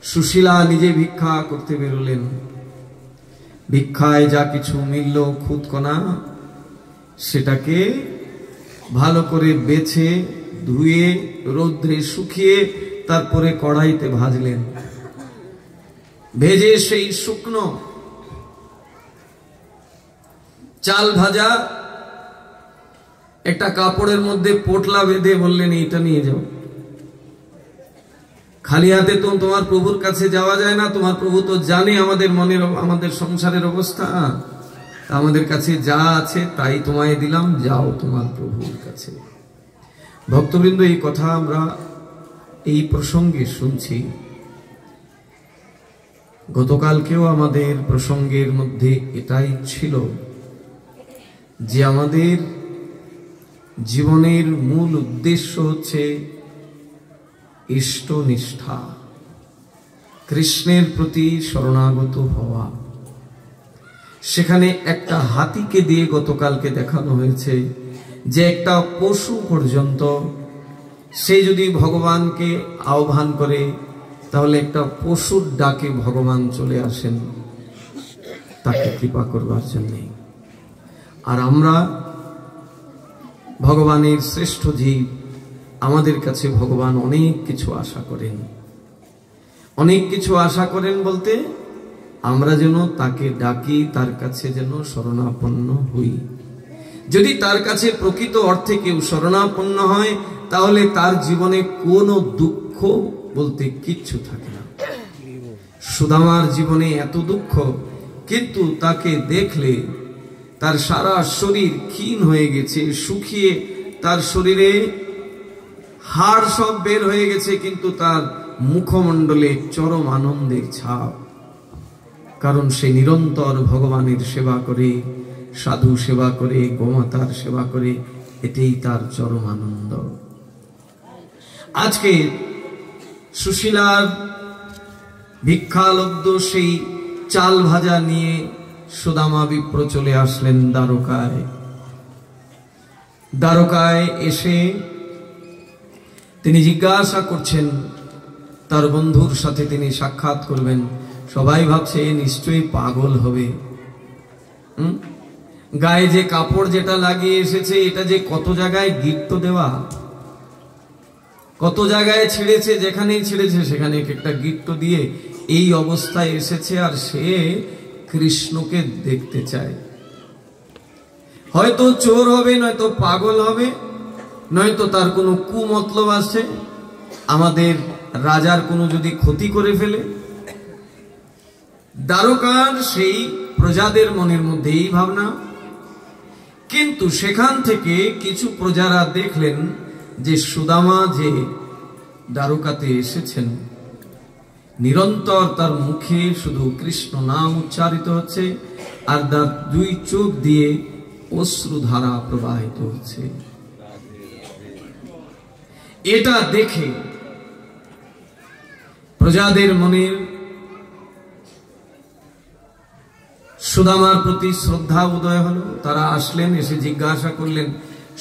সুশীলা নিজে ভিক্ষা করতে বেরোলেন। ভিক্ষায় যা কিছু মিলল খুদকণা, সেটাকে ভালো করে বেছে ধুয়ে রৌদ্রে শুকিয়ে তারপরে কড়াইতে ভাজলেন। ভেজে সেই শুকনো চাল ভাজা একটা কাপড়ের মধ্যে পোটলা বেঁধে বললেন, এইটা নিয়ে যাও। খালি হাতে তো তোমার প্রভুর কাছে যাওয়া যায় না। তোমার প্রভু তো জানে আমাদের মনের, আমাদের সংসারের অবস্থা। আমাদের কাছে যা আছে তাই তোমায় দিলাম, যাও তোমার প্রভুর কাছে। ভক্তবৃন্দ, এই কথা আমরা এই প্রসঙ্গে শুনছি। গতকালকেও আমাদের প্রসঙ্গের মধ্যে এটাই ছিল যে আমাদের জীবনের মূল উদ্দেশ্য হচ্ছে ইষ্টনিষ্ঠা, কৃষ্ণের প্রতি শরণাগত হওয়া। সেখানে একটা হাতিকে দিয়ে গতকালকে দেখানো হয়েছে যে একটা পশু পর্যন্ত সে যদি ভগবানকে আহ্বান করে, তাহলে একটা পশুর ডাকে ভগবান চলে আসেন তাকে কৃপা করবার জন্য। আর আমরা ভগবানের শ্রেষ্ঠ জীব, আমাদের কাছে ভগবান অনেক কিছু আশা করেন। অনেক কিছু আশা করেন বলতে আমরা যেন তাকে ডাকি, তার কাছে যেন শরণাপন্ন হই। যদি তার কাছে প্রকৃত অর্থে কেউ শরণাপন্ন হয়, তাহলে তার জীবনে কোনো দুঃখ বলতে কিচ্ছু থাকে না। সুদামার জীবনে এত দুঃখ, কিন্তু তাকে দেখলে তার সারা শরীর ক্ষীণ হয়ে গেছে, শুকিয়ে তার শরীরে হাড় সব বের হয়ে গেছে, কিন্তু তার মুখমণ্ডলে চরম আনন্দের ছাপ। কারণ সে নিরন্তর ভগবানের সেবা করে, সাধু সেবা করে, গোমাতার সেবা করে, এটাই তার চরম আনন্দ। আজকে সুশীলার ভিক্ষালব্ধ সেই চাল ভাজা নিয়ে সুদামা বিপ্র চলে আসলেন দ্বারকায়। দ্বারকায় এসে তিনি জিজ্ঞাসা করছেন, তার বন্ধুর সাথে তিনি সাক্ষাৎ করবেন। সবাই ভাবছে নিশ্চয়ই পাগল হবে। গায়ে যে কাপড় যেটা লাগিয়ে এসেছে, এটা যে কত জায়গায় গিট্ট দেওয়া, কত জায়গায় ছিঁড়েছে, যেখানেই ছিঁড়েছে সেখানে একটা গিট্ট দিয়ে এই অবস্থায় এসেছে। আর সে কৃষ্ণকে দেখতে চায়। হয়তো চোর হবে, নয়তো পাগল হবে, নয়তো তার কোনো কুমতলব আছে, আমাদের রাজার কোনো যদি ক্ষতি করে ফেলে। দ্বারকার সেই প্রজাদের মনের মধ্যে এই ভাবনা। কিন্তু সেখান থেকে কিছু প্রজারা দেখলেন যে সুদামা যে দ্বারকাতে এসেছেন, নিরন্তর তার মুখে শুধু কৃষ্ণ নাম উচ্চারিত হচ্ছে, আর তার দুই চোখ দিয়ে অশ্রুধারা প্রবাহিত হচ্ছে। এটা দেখে প্রজাদের মনের সুদামার প্রতি শ্রদ্ধা উদয় হলো। তারা আসলেন, এসে জিজ্ঞাসা করলেন,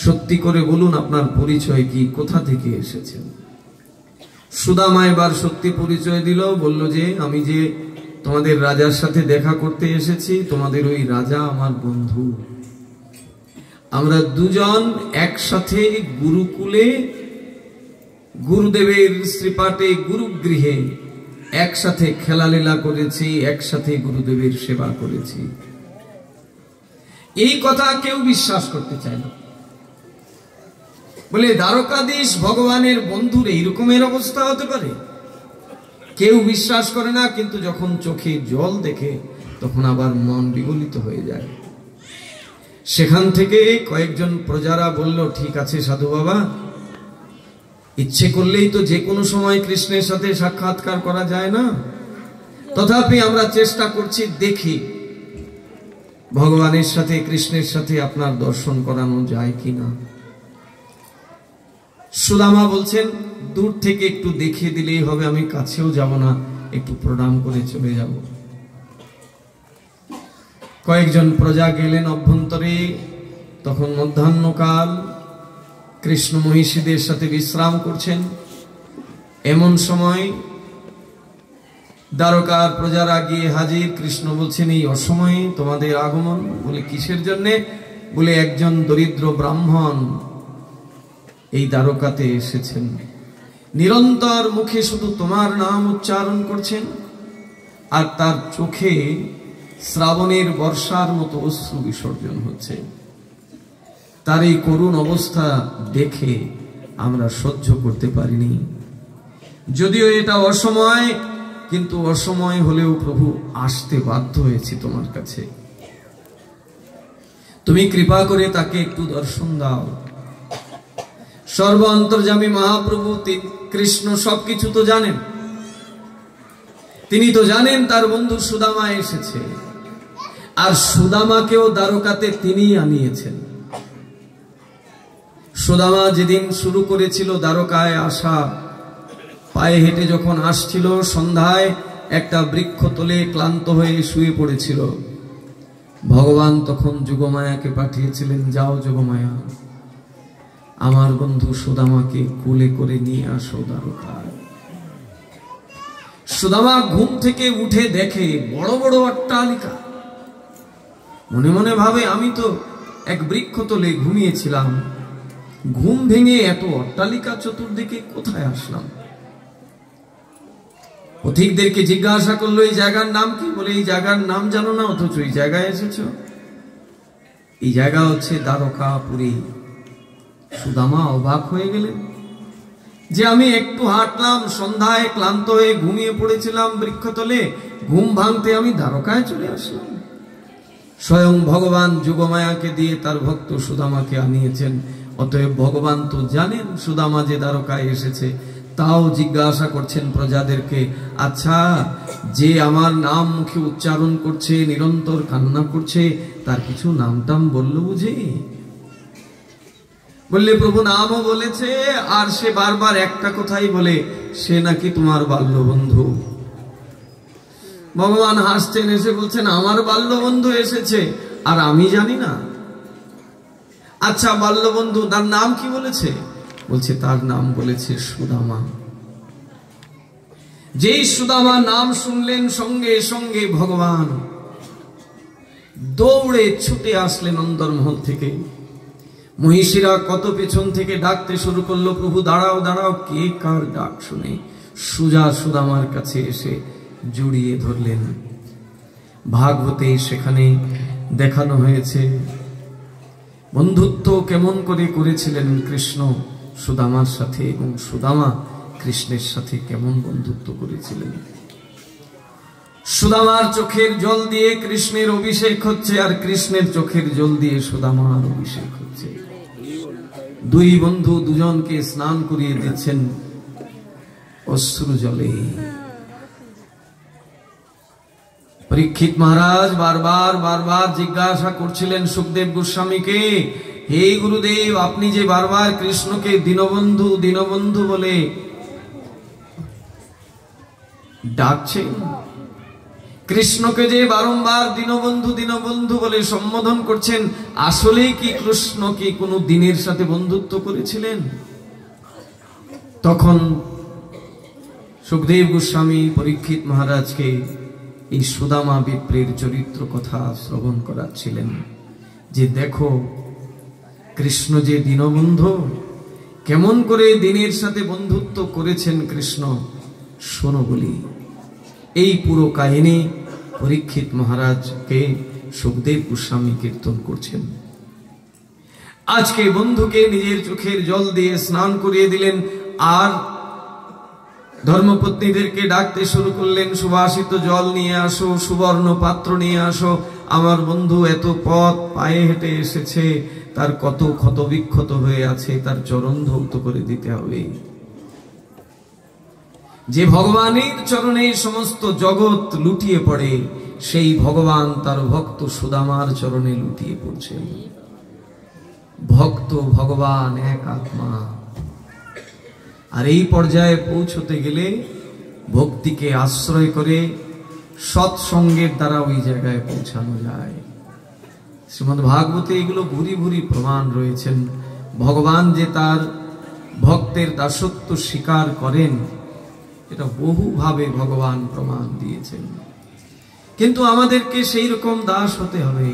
সত্যি করে বলুন আপনার পরিচয় কি, কোথা থেকে এসেছেন। সুদামা এবার সত্যি পরিচয় দিল, বলল যে আমি যে তোমাদের রাজার সাথে দেখা করতে এসেছি, তোমাদের ওই রাজা আমার বন্ধু। আমরা দুজন একসাথে গুরুকুলে, গুরুদেবের শ্রীপাঠে, গুরুগৃহে একসাথে খেলালীলা করেছি, একসাথে গুরুদেবের সেবা করেছি। এই কথা কেউ বিশ্বাস করতে চায় না। বলে দ্বারকাধীশ ভগবানের বন্ধুর এইরকমের অবস্থা হতে পারে? কেউ বিশ্বাস করে না, কিন্তু যখন চোখে জল দেখে তখন আবার মন বিগলিত হয়ে যায়। সেখান থেকে কয়েকজন প্রজারা বলল, ঠিক আছে সাধু বাবা, ইচ্ছে করলেই তো যে কোনো সময় কৃষ্ণের সাথে সাক্ষাৎকার করা যায় না, তথাপি আমরা চেষ্টা করছি, দেখি ভগবানের সাথে, কৃষ্ণের সাথে আপনার দর্শন করানো যায় কিনা। সুদামা বলছেন, দূর থেকে একটু দেখিয়ে দিলেই হবে, আমি কাছেও যাব না, একটু প্রণাম করে চলে যাব। কয়েকজন প্রজা গেলেন অভ্যন্তরে। তখন মধ্যাহ্নকাল, কৃষ্ণ মহিষীদের সাথে বিশ্রাম করছেন। এমন সময় দ্বারকার প্রজারা গিয়ে হাজির। কৃষ্ণ বলছেন, এই অসময়ে তোমাদের আগমন? বলে কিসের জন্যে? বলে একজন দরিদ্র ব্রাহ্মণ এই দ্বারকাতে এসেছেন, নিরন্তর মুখে শুধু তোমার নাম উচ্চারণ করছেন, আর তার চোখে শ্রাবণের বর্ষার মতো অশ্রু বিসর্জন হচ্ছে। তার এই করুণ অবস্থা দেখে আমরা সহ্য করতে পারিনি। যদিও এটা অসময়, কিন্তু অসময় হলেও প্রভু আসতে বাধ্য হয়েছি তোমার কাছে। তুমি কৃপা করে তাকে একটু দর্শন দাও। সর্ব অন্তর্যামী মহাপ্রভু কৃষ্ণ সবকিছু তো জানেন। তিনি তো জানেন তার বন্ধু সুদামা এসেছে, আর সুদামাকেও দ্বারকাতে তিনিই আনিয়েছেন। সুদামা যেদিন শুরু করেছিল দ্বারকায় আসা, পায়ে হেঁটে যখন আসছিল, সন্ধ্যায় একটা বৃক্ষতলে ক্লান্ত হয়ে শুয়ে পড়েছিল। ভগবান তখন যোগমায়াকে পাঠিয়েছিলেন, যাও যোগমায়া, আমার বন্ধু সুদামাকে কোলে করে নিয়ে আসো দ্বারকায়। সুদামা ঘুম থেকে উঠে দেখে বড় বড় অট্টালিকা। মনে মনে ভাবে, আমি তো এক বৃক্ষতলে ঘুমিয়েছিলাম, ঘুম ভেঙে এত অট্টালিকা চতুর্দিকে কোথায় আসলাম? পথিকদেরকে জিজ্ঞাসা করলো, এই জায়গার নাম কি? বলে, এই জায়গার নাম জানো না, অথচ এই জায়গায় এসেছো? এই জায়গা হচ্ছে দ্বারকাপুরী। সুদামা অবাক হয়ে গেলেন যে আমি একটু হাঁটলাম, সন্ধ্যায় ক্লান্ত হয়ে ঘুমিয়ে পড়েছিলাম বৃক্ষতলে, ঘুম ভাঙতে আমি দ্বারকায় চলে আসলাম। স্বয়ং ভগবান যোগমায়াকে দিয়ে তার ভক্ত সুদামাকে আনিয়েছেন। অতএব ভগবান তো জানেন সুদামা যে দ্বারকায় এসেছে, তাও জিজ্ঞাসা করছেন প্রজাদেরকে, আচ্ছা, যে আমার নাম মুখে উচ্চারণ করছে, নিরন্তর কান্না করছে, তার কিছু নাম টাম বললো বুঝে? বললে, প্রভু নামও বলেছে, আর সে বারবার একটা কথাই বলে, সে নাকি তোমার বাল্য বন্ধু। ভগবান হাসছেন, এসে বলছেন, আমার বাল্য বন্ধু এসেছে আর আমি জানি না? আচ্ছা, বাল্য বন্ধু তার নাম কি বলেছে? বলছে, তার নাম বলেছে সুদামা। যেই সুদামা নাম শুনলেন, সঙ্গে সঙ্গে ভগবান দৌড়ে ছুটে আসলেন অন্দরমহল থেকে। মহিষীরা কত পেছন থেকে ডাকতে শুরু করলো, প্রভু দাঁড়াও দাঁড়াও। কে কার ডাক শুনে সুজা সুদামার কাছে এসে জড়িয়ে ধরলেন। ভাগবতে সেখানে দেখানো হয়েছে বন্ধুত্ব কেমন করে করেছিলেন কৃষ্ণ সুদামার সাথে, এবং সুদামা কৃষ্ণের সাথে কেমন বন্ধুত্ব করেছিলেন। সুদামার চোখের জল দিয়ে কৃষ্ণের অভিষেক হচ্ছে, আর কৃষ্ণের চোখের জল দিয়ে সুদামার অভিষেক হচ্ছে। দুই বন্ধু দুজনকে স্নান করিয়ে দিচ্ছেন অশ্রু জলে। পরীক্ষিত মহারাজ বারবার বারবার জিজ্ঞাসা করছিলেন সুখদেব গোস্বামীকে, হে গুরুদেব, আপনি যে বারবার কৃষ্ণকে দীনবন্ধু দীনবন্ধু বলে ডাকছেন, কৃষ্ণকে যে বারংবার দীনবন্ধু দীনবন্ধু বলে সম্বোধন করছেন, আসলে কি কৃষ্ণ কি কোনো দিনের সাথে বন্ধুত্ব করেছিলেন? তখন সুখদেব গোস্বামী পরীক্ষিত মহারাজকে এই সুদামা বিপ্রের চরিত্র কথা শ্রবণ করাচ্ছিলেন, যে দেখো কৃষ্ণ যে দীনবন্ধু, কেমন করে দিনের সাথে বন্ধুত্ব করেছেন কৃষ্ণ, শোনো বলি। এই পুরো কাহিনী পরীক্ষিত মহারাজকে সুখদেব গোস্বামী কীর্তন করছেন। আজকে বন্ধুকে নিজের চোখের জল দিয়ে স্নান করিয়ে দিলেন, আর ধর্মপত্নীদেরকে ডাকতে শুরু করলেন, সুবাসিত জল নিয়ে আসো, সুবর্ণ পাত্র নিয়ে আসো। আমার বন্ধু এত পথ পায়ে হেঁটে এসেছে, তার কত ক্ষত বিক্ষত হয়ে আছে, তার চরণ ধৌত করে দিতে হবে। যে ভগবানের চরণে সমস্ত জগৎ লুটিয়ে পড়ে, সেই ভগবান তার ভক্ত সুদামার চরণে লুটিয়ে পড়ছেন। ভক্ত ভগবান এক আত্মা। আর এই পর্যায়ে পৌঁছতে গেলে ভক্তিকে আশ্রয় করে সৎসঙ্গের দ্বারা ওই জায়গায় পৌঁছানো যায়। শ্রীমদ্ ভাগবতে এগুলো ভুরি ভুরি প্রমাণ রয়েছেন। ভগবান যে তার ভক্তের দাসত্ব স্বীকার করেন, এটা বহুভাবে ভগবান প্রমাণ দিয়েছেন। কিন্তু আমাদেরকে সেই রকম দাস হতে হবে।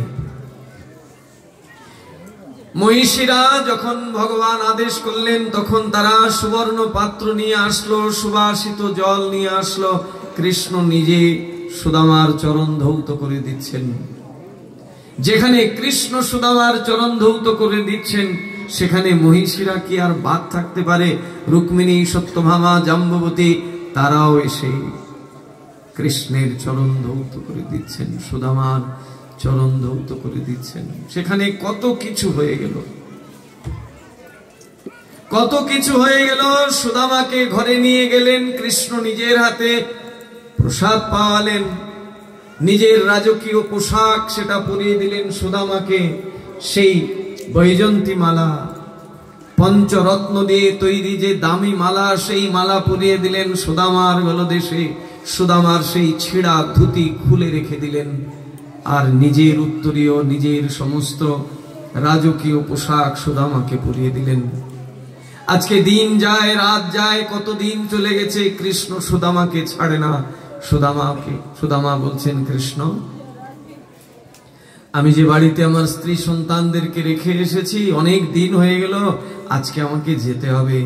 মহিষীরা যখন ভগবান আদেশ করলেন, তখন তারা সুবর্ণ পাত্র নিয়ে আসলো, সুবাসিত জল নিয়ে আসলো। কৃষ্ণ নিজে সুদামার চরণ ধৌত করে দিচ্ছেন। যেখানে কৃষ্ণ সুদামার চরণ ধৌত করে দিচ্ছেন, সেখানে মহিষীরা কি আর বাদ থাকতে পারে? রুক্মিণী, সত্যভামা, জাম্ববতী তারাও এসে কৃষ্ণের চরণ ধৌত করে দিচ্ছেন, সুদামার চরণ ধৌত করে দিচ্ছেন। সেখানে কত কিছু হয়ে গেল, কত কিছু হয়ে গেল। সুদামাকে ঘরে নিয়ে গেলেন, কৃষ্ণ নিজের হাতে প্রসাদ পাওয়ালেন, নিজের রাজকীয় পোশাক সেটা পরিয়ে দিলেন সুদামাকে। সেই বৈজন্তী মালা, পঞ্চরত্ন দিয়ে তৈরি যে দামি মালা, সেই মালা পরিয়ে দিলেন সুদামার গলদেশে। সুদামার সেই ছেঁড়া ধুতি খুলে রেখে দিলেন, আর নিজের উত্তরীয়, নিজের সমস্ত রাজকীয় পোশাক সুদামাকে পরিয়ে দিলেন। আজকে দিন যায়, রাত যায়, কত দিন চলে গেছে, কৃষ্ণ সুদামাকে ছাড়ে না। সুদামা বলছেন, কৃষ্ণ, আমি যে বাড়িতে আমার স্ত্রী সন্তানদেরকে রেখে এসেছি, অনেক দিন হয়ে গেল, আজকে আমাকে যেতে হবে।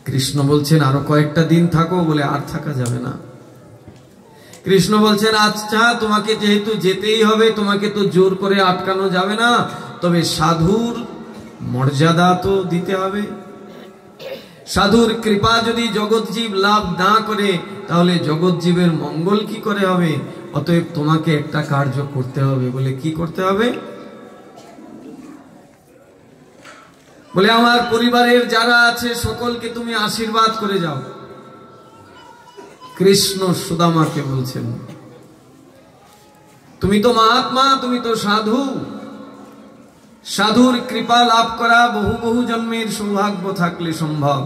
কৃষ্ণ বলছেন, আরো কয়েকটা দিন থাকো। বলে, আর থাকা যাবে না। কৃষ্ণ বলছেন, আচ্ছা, তোমাকে যেহেতু যেতেই হবে, তোমাকে তো জোর করে আটকানো যাবে না, তবে সাধুর মর্যাদা তো দিতে হবে। সাধুর কৃপা যদি জগৎজীব লাভ না করে, তাহলে জগৎজীবের মঙ্গল কি করে হবে? অতএব তোমাকে একটা কার্য করতে হবে। বলে, কি করতে হবে? বলে, আমার পরিবারের যারা আছে সকলকে তুমি আশীর্বাদ করে যাও। কৃষ্ণ সুদামাকে বলছেন, তুমি তো মহাত্মা, তুমি তো সাধু, সাধুর কৃপা লাভ করা বহু বহু জন্মের সৌভাগ্য থাকলে সম্ভব।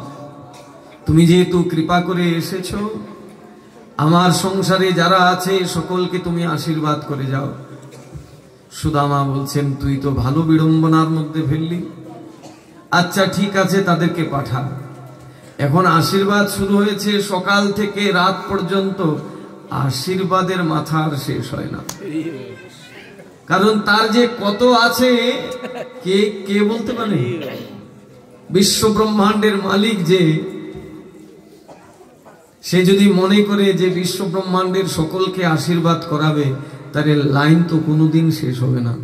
তুমি যেহেতু কৃপা করে এসেছো, আমার সংসারে যারা আছে সকলকে তুমি আশীর্বাদ করে যাও। সুদামা বলছেন, তুই তো ভালো বিড়ম্বনার মধ্যে ফেললি। আচ্ছা, ঠিক আছে, তাদেরকে পাঠা। এখন আশীর্বাদ শুরু হয়েছে, সকাল থেকে রাত পর্যন্ত আশীর্বাদের মাথা আর শেষ হয় না। কারণ তার যে কত আছে, কে কে বলতে পারে? বিশ্ব ব্রহ্মাণ্ডের মালিক যে, সে যদি মনে করে যে বিশ্ব ব্রহ্মাণ্ডের সকলকে আশীর্বাদ করাবে, তার লাইন তো কোনোদিন শেষ হবে না।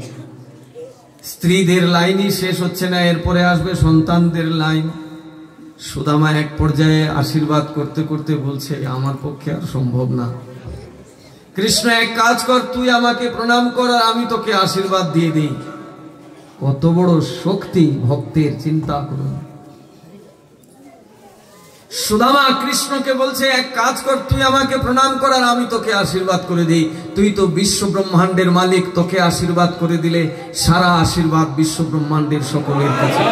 স্ত্রীদের লাইনই শেষ হচ্ছে না, এরপরে আসবে সন্তানদের লাইন। সুদামা এক পর্যায়ে আশীর্বাদ করতে করতে বলছে, আমার পক্ষে আর সম্ভব না। কৃষ্ণ, এক কাজ কর, তুই আমাকে প্রণাম কর, আর আমি তোকে আশীর্বাদ দিয়ে দিই। কত বড় শক্তি ভক্তের, চিন্তা করুন। সুদামা কৃষ্ণকে বলছে, এক কাজ কর, তুই আমাকে প্রণাম কর, আর আমি তোকে আশীর্বাদ করে দিই। তুই তো বিশ্ব ব্রহ্মাণ্ডের মালিক, তোকে আশীর্বাদ করে দিলে সারা আশীর্বাদ বিশ্ব ব্রহ্মাণ্ডের সকলের কাছে।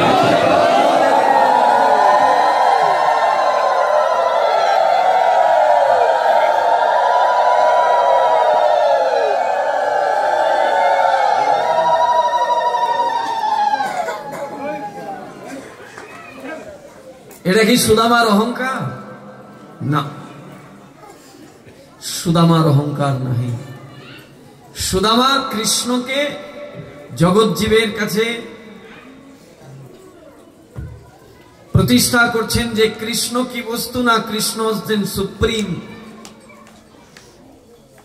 এটা কি সুদামার অহংকার? না, সুদামার অহংকার নাহি। সুদামা কৃষ্ণকে জগৎজীবের কাছে প্রতিষ্ঠা করছেন যে কৃষ্ণ কি বস্তু না, কৃষ্ণ হচ্ছেন সুপ্রিম,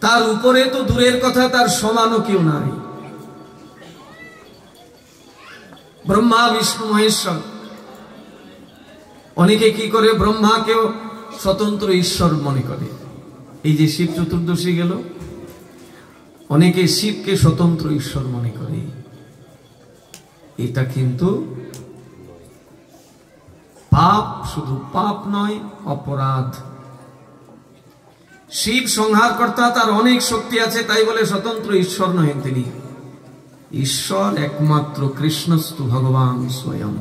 তার উপরে তো দূরের কথা, তার সমানও কেউ নাই। ব্রহ্মা বিষ্ণু মহেশ্বর, অনেকে কি করে ব্রহ্মাকেও স্বতন্ত্র ঈশ্বর মনে করে। এই যে শিব চতুর্দশী গেল, অনেকে শিবকে স্বতন্ত্র ঈশ্বর মনে করে। এটা কিন্তু পাপ, শুধু পাপ নয়, অপরাধ। শিব সংহারকর্তা, তার অনেক শক্তি আছে, তাই বলে স্বতন্ত্র ঈশ্বর নয় তিনি। ঈশ্বর একমাত্র কৃষ্ণস্তু ভগবান স্বয়ং।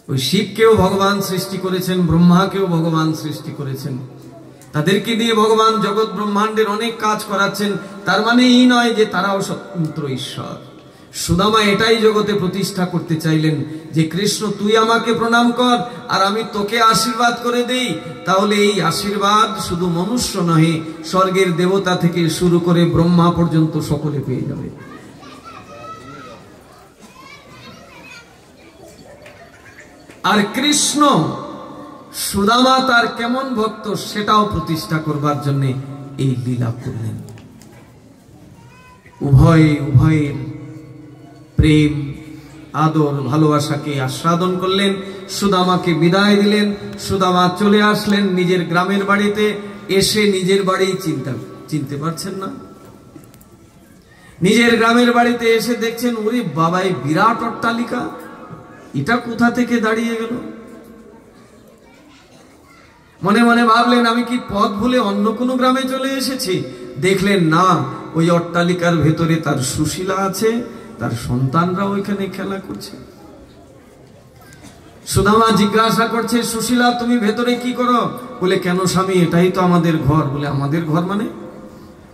ওই শিবকেও ভগবান সৃষ্টি করেছেন, ব্রহ্মাকেও ভগবান সৃষ্টি করেছেন, তাদেরকে দিয়ে ভগবান জগৎ ব্রহ্মাণ্ডের অনেক কাজ করাচ্ছেন। তার মানে এই নয় যে তারাও স্বতন্ত্র ঈশ্বর। সুদামা এটাই জগতে প্রতিষ্ঠা করতে চাইলেন যে কৃষ্ণ তুই আমাকে প্রণাম কর আর আমি তোকে আশীর্বাদ করে দেই, তাহলে এই আশীর্বাদ শুধু মনুষ্য নহে, স্বর্গের দেবতা থেকে শুরু করে ব্রহ্মা পর্যন্ত সকলে পেয়ে যাবে। আর কৃষ্ণ সুদামা তার কেমন ভক্ত সেটাও প্রতিষ্ঠা করবার জন্য এই লীলা করলেন। উভয়ের প্রেম, আদর, ভালোবাসাকে আস্বাদন করলেন, সুদামাকে বিদায় দিলেন। সুদামা চলে আসলেন নিজের গ্রামের বাড়িতে। এসে নিজের বাড়ি চিনতে পারছেন না। নিজের গ্রামের বাড়িতে এসে দেখছেন, ওরে বাবাই বিরাট অট্টালিকা, এটা কোথা থেকে দাঁড়িয়ে গেল। মনে মনে ভাবলেন আমি কি পথ ভুলে অন্য কোনো গ্রামে চলে এসেছি। দেখলেন না, ওই অট্টালিকার ভেতরে তার সুশীলা আছে, তার সন্তানরা ওইখানে খেলা করছে। সুদামা জিজ্ঞাসা করছে, সুশীলা তুমি ভেতরে কি করো? বলে কেন স্বামী, এটাই তো আমাদের ঘর। বলে আমাদের ঘর মানে?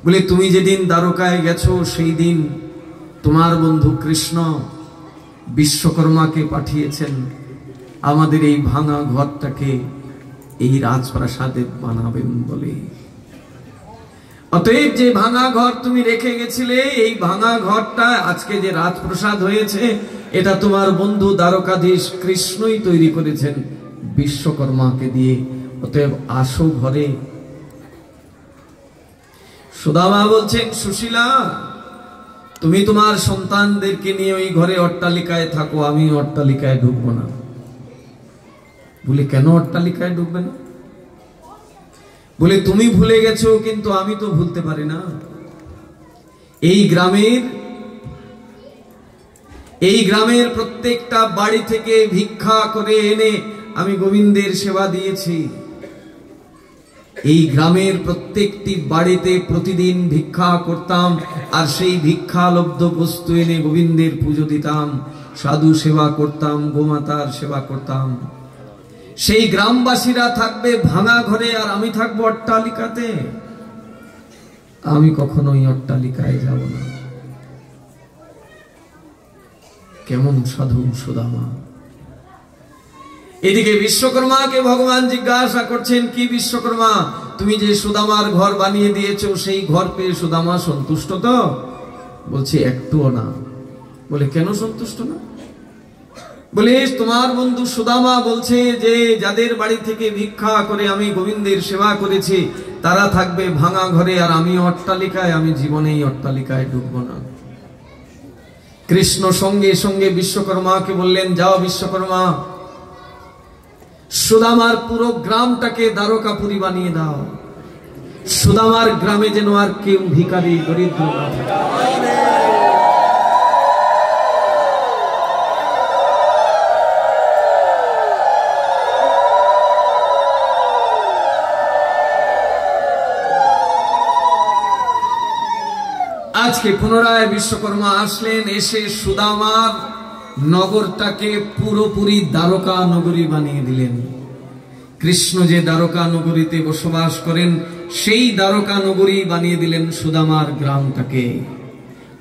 বলে তুমি যেদিন দ্বারকায় গেছো সেই দিন তোমার বন্ধু কৃষ্ণ বিশ্বকর্মাকে পাঠিয়েছেন আমাদের এই ভাঙা ঘরটাকে এই রাজপ্রাসাদে বানাবেন বলে। অতএব যে ভাঙা ঘর তুমি রেখে গেছিলে, এই ভাঙা ঘরটা আজকে যে রাজপ্রাসাদ হয়েছে, এটা তোমার বন্ধু দ্বারকাধীশ কৃষ্ণই তৈরি করেছেন বিশ্বকর্মাকে দিয়ে। অতএব আসো ঘরে। সুদামা বলছেন, সুশীলা তুমি তোমার সন্তানদেরকে নিয়ে ওই ঘরে অট্টালিকায় থাকো, আমি অট্টালিকায় ঢুকবো না। বলে কেন অট্টালিকায় ঢুকবে না? বলে তুমি ভুলে গেছো, কিন্তু আমি তো ভুলতে পারি না। এই গ্রামের প্রত্যেকটা বাড়ি থেকে ভিক্ষা করে এনে আমি গোবিন্দের সেবা দিয়েছি। এই গ্রামের প্রত্যেকটি বাড়িতে প্রতিদিন ভিক্ষা করতাম, আর সেই ভিক্ষালব্ধ বস্তু এনে গোবিন্দের পুজো দিতাম, সাধু সেবা করতাম, গোমাতার সেবা করতাম। সেই গ্রামবাসীরা থাকবে ভাঙা ঘরে, আর আমি থাকবো অট্টালিকাতে। আমি কখনোই অট্টালিকায় যাব না। কেমন সাধু সুদামা। এদিকে বিশ্বকর্মাকে ভগবান জিজ্ঞাসা করছেন, কি বিশ্বকর্মা, তুমি যে সুদামার ঘর বানিয়ে দিয়েছো, সেই ঘর পেয়ে সুদামা সন্তুষ্ট তো? বলছে একটুও না। বলে কেন সন্তুষ্ট না? বলে তোমার বন্ধু সুদামা বলছে যে যাদের বাড়ি থেকে ভিক্ষা করে আমি গোবিন্দের সেবা করেছি, তারা থাকবে ভাঙা ঘরে, আর আমি অট্টালিকায়। আমি জীবনেই অট্টালিকায় ঢুকবো না। কৃষ্ণ সঙ্গে সঙ্গে বিশ্বকর্মাকে বললেন, যাও বিশ্বকর্মা, সুদামার পুরো গ্রামটাকে দ্বারকাপুরী বানিয়ে দাও। সুদামার গ্রামে যেন আর কেউ ভিখারি দরিদ্র না থাকে। আজকে পুনরায় বিশ্বকর্মা আসলেন, এসে সুদামার নগরটাকে পুরোপুরি দ্বারকা নগরী বানিয়ে দিলেন। কৃষ্ণ যে দ্বারকা নগরীতে বসবাস করেন, সেই দ্বারকা নগরী বানিয়ে দিলেন সুদামার গ্রামটাকে।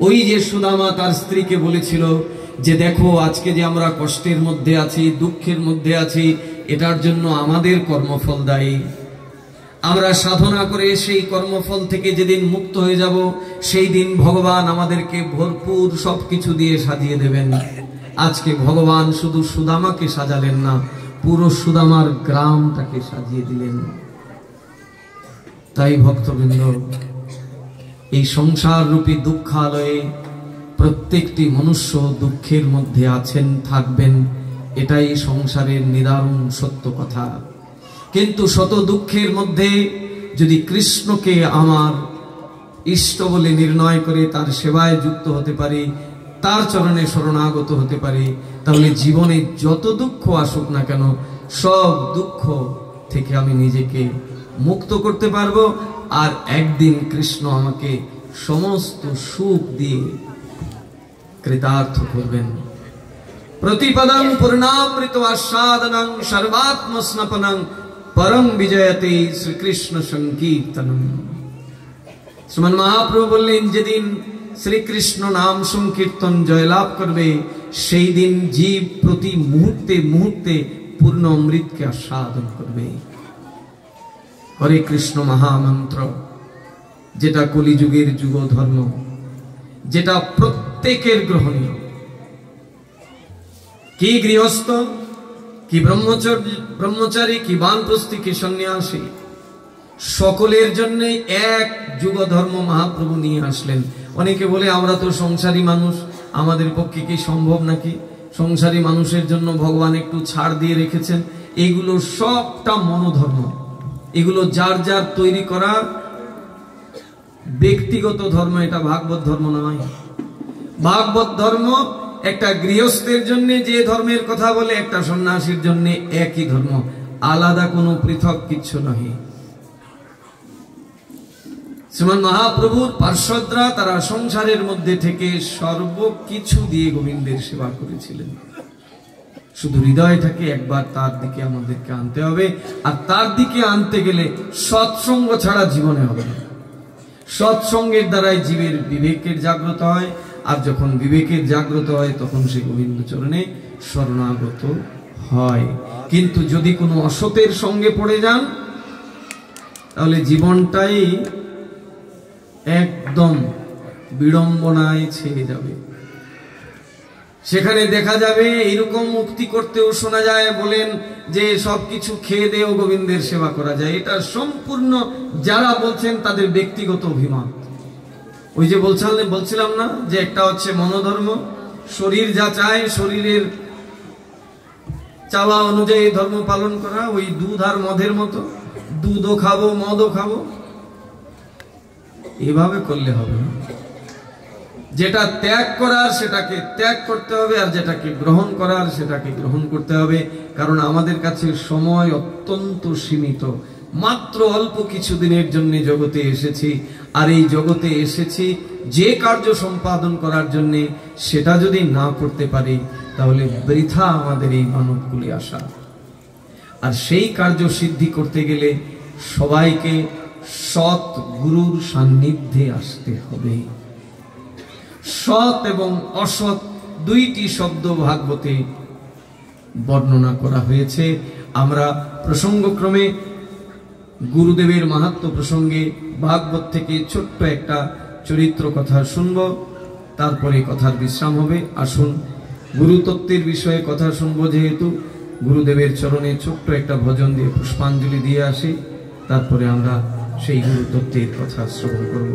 ওই যে সুদামা তার স্ত্রীকে বলেছিল যে দেখো আজকে যে আমরা কষ্টের মধ্যে আছি, দুঃখের মধ্যে আছি, এটার জন্য আমাদের কর্মফল দায়ী। আমরা সাধনা করে সেই কর্মফল থেকে যেদিন মুক্ত হয়ে যাব, সেই দিন ভগবান আমাদেরকে ভরপুর সবকিছু দিয়ে সাজিয়ে দেবেন। আজকে ভগবান শুধু সুদামাকে সাজালেন না, পুরো সুদামার গ্রামটাকে সাজিয়ে দিলেন। তাই ভক্তবৃন্দ, এই সংসার রূপী দুঃখালয়ে প্রত্যেকটি মনুষ্য দুঃখের মধ্যে আছেন, থাকবেন, এটাই সংসারের নিদারুণ সত্য কথা। কিন্তু শত দুঃখের মধ্যে যদি কৃষ্ণকে আমার ইষ্ট বলে নির্ণয় করে তার সেবায় যুক্ত হতে পারি, তার চরণে শরণাগত হতে পারি, তাহলে জীবনে যত দুঃখ আসুক না কেন, সব দুঃখ থেকে আমি নিজেকে মুক্ত করতে পারবো। আর একদিন কৃষ্ণ আমাকে সমস্ত সুখ দিয়ে কৃতার্থ করবেন। প্রতিপদং পূর্ণামৃত আস্বাদনং সর্বাত্ম স্নপনং পরম বিজয়তে শ্রীকৃষ্ণ সংকীর্তনম। শ্রীমান মহাপ্রভু বললেন, যেদিন শ্রীকৃষ্ণ নাম সংকীর্তন জয়লাভ করবে, সেই দিন জীব প্রতি মুহূর্তে মুহূর্তে পূর্ণ অমৃতকে আস্বাদন করবে। হরে কৃষ্ণ মহামন্ত্র, যেটা কলিযুগের যুগ ধর্ম, যেটা প্রত্যেকের গ্রহণীয়। কি গৃহস্থ, কি ব্রহ্মচারী, কি বানপ্রস্থী, কি সন্ন্যাসী, সকলের জন্য এক যুগ ধর্ম মহাপ্রভু নিয়ে আসলেন। অনেকে বলে, আমরা তো সংসারী মানুষ, আমাদের পক্ষে কি সম্ভব নাকি? সংসারী মানুষের জন্য ভগবান একটু ছাড় দিয়ে রেখেছেন। এগুলো সবটা মনোধর্ম, এগুলো যার যার তৈরি করা ব্যক্তিগত ধর্ম। এটা ভাগবত ধর্ম নয়। ভাগবত ধর্ম একটা গৃহস্থের জন্য যে ধর্মের কথা বলে, একটা সন্ন্যাসীর জন্য একই ধর্ম, আলাদা কোনো পৃথক কিচ্ছু নয়। শ্রীমান মহাপ্রভুর পার্শ্বদরা তারা সংসারের মধ্যে থেকে সর্বকিছু দিয়ে গোবিন্দের সেবা করেছিলেন। শুধু হৃদয়টাকে একবার তার দিকে আমাদেরকে আনতে হবে। আর তার দিকে আনতে গেলে সৎসঙ্গ ছাড়া জীবনে হবে না। সৎসঙ্গের দ্বারাই জীবের বিবেকের জাগ্রত হয়, আর যখন বিবেকের জাগ্রত হয় তখন সে গোবিন্দ চরণে শরণাগত হয়। কিন্তু যদি কোনো অসতের সঙ্গে পড়ে যান, তাহলে জীবনটাই একদম বিড়ম্বনায় ছেয়ে যাবে। সেখানে দেখা যাবে, এইরকম মুক্তি করতেও শোনা যায়, বলেন যে সবকিছু খেয়ে দেও গোবিন্দের সেবা করা যায়। এটা সম্পূর্ণ যারা বলছেন তাদের ব্যক্তিগত অভিমান। ওই যে বলছিলাম না, যে একটা হচ্ছে মনোধর্ম, শরীর যা চায় শরীরের চাওয়া অনুযায়ী ধর্ম পালন করা। ওই দুধ আর মদের মতো, দুধও খাবো মদও খাবো, এভাবে করলে হবে না। যেটা ত্যাগ করার সেটাকে ত্যাগ করতে হবে, আর যেটাকে গ্রহণ করার সেটাকে গ্রহণ করতে হবে। কারণ আমাদের কাছে সময় অত্যন্ত সীমিত, মাত্র অল্প কিছুদিনের জন্য জগতে এসেছি। আর এই জগতে এসেছি যে কার্য সম্পাদন করার জন্য, সেটা যদি না করতে পারি তাহলে বৃথা আমাদের এই মানবকুলে আসা। আর সেই কার্য সিদ্ধি করতে গেলে সবাইকে সৎ গুরুর সান্নিধ্যে আসতে হবে। সৎ এবং অসৎ দুইটি শব্দ ভাগবতে বর্ণনা করা হয়েছে। আমরা প্রসঙ্গক্রমে গুরুদেবের মাহাত্ম্য প্রসঙ্গে ভাগবত থেকে ছোট্ট একটা চরিত্র কথা শুনব, তারপরে কথার বিশ্রাম হবে। আসুন গুরুতত্ত্বের বিষয়ে কথা শুনবো, যেহেতু গুরুদেবের চরণে ছোট্ট একটা ভজন দিয়ে পুষ্পাঞ্জলি দিয়ে আসি, তারপরে আমরা সেই গুরুতত্ত্বের কথা শ্রবণ করব।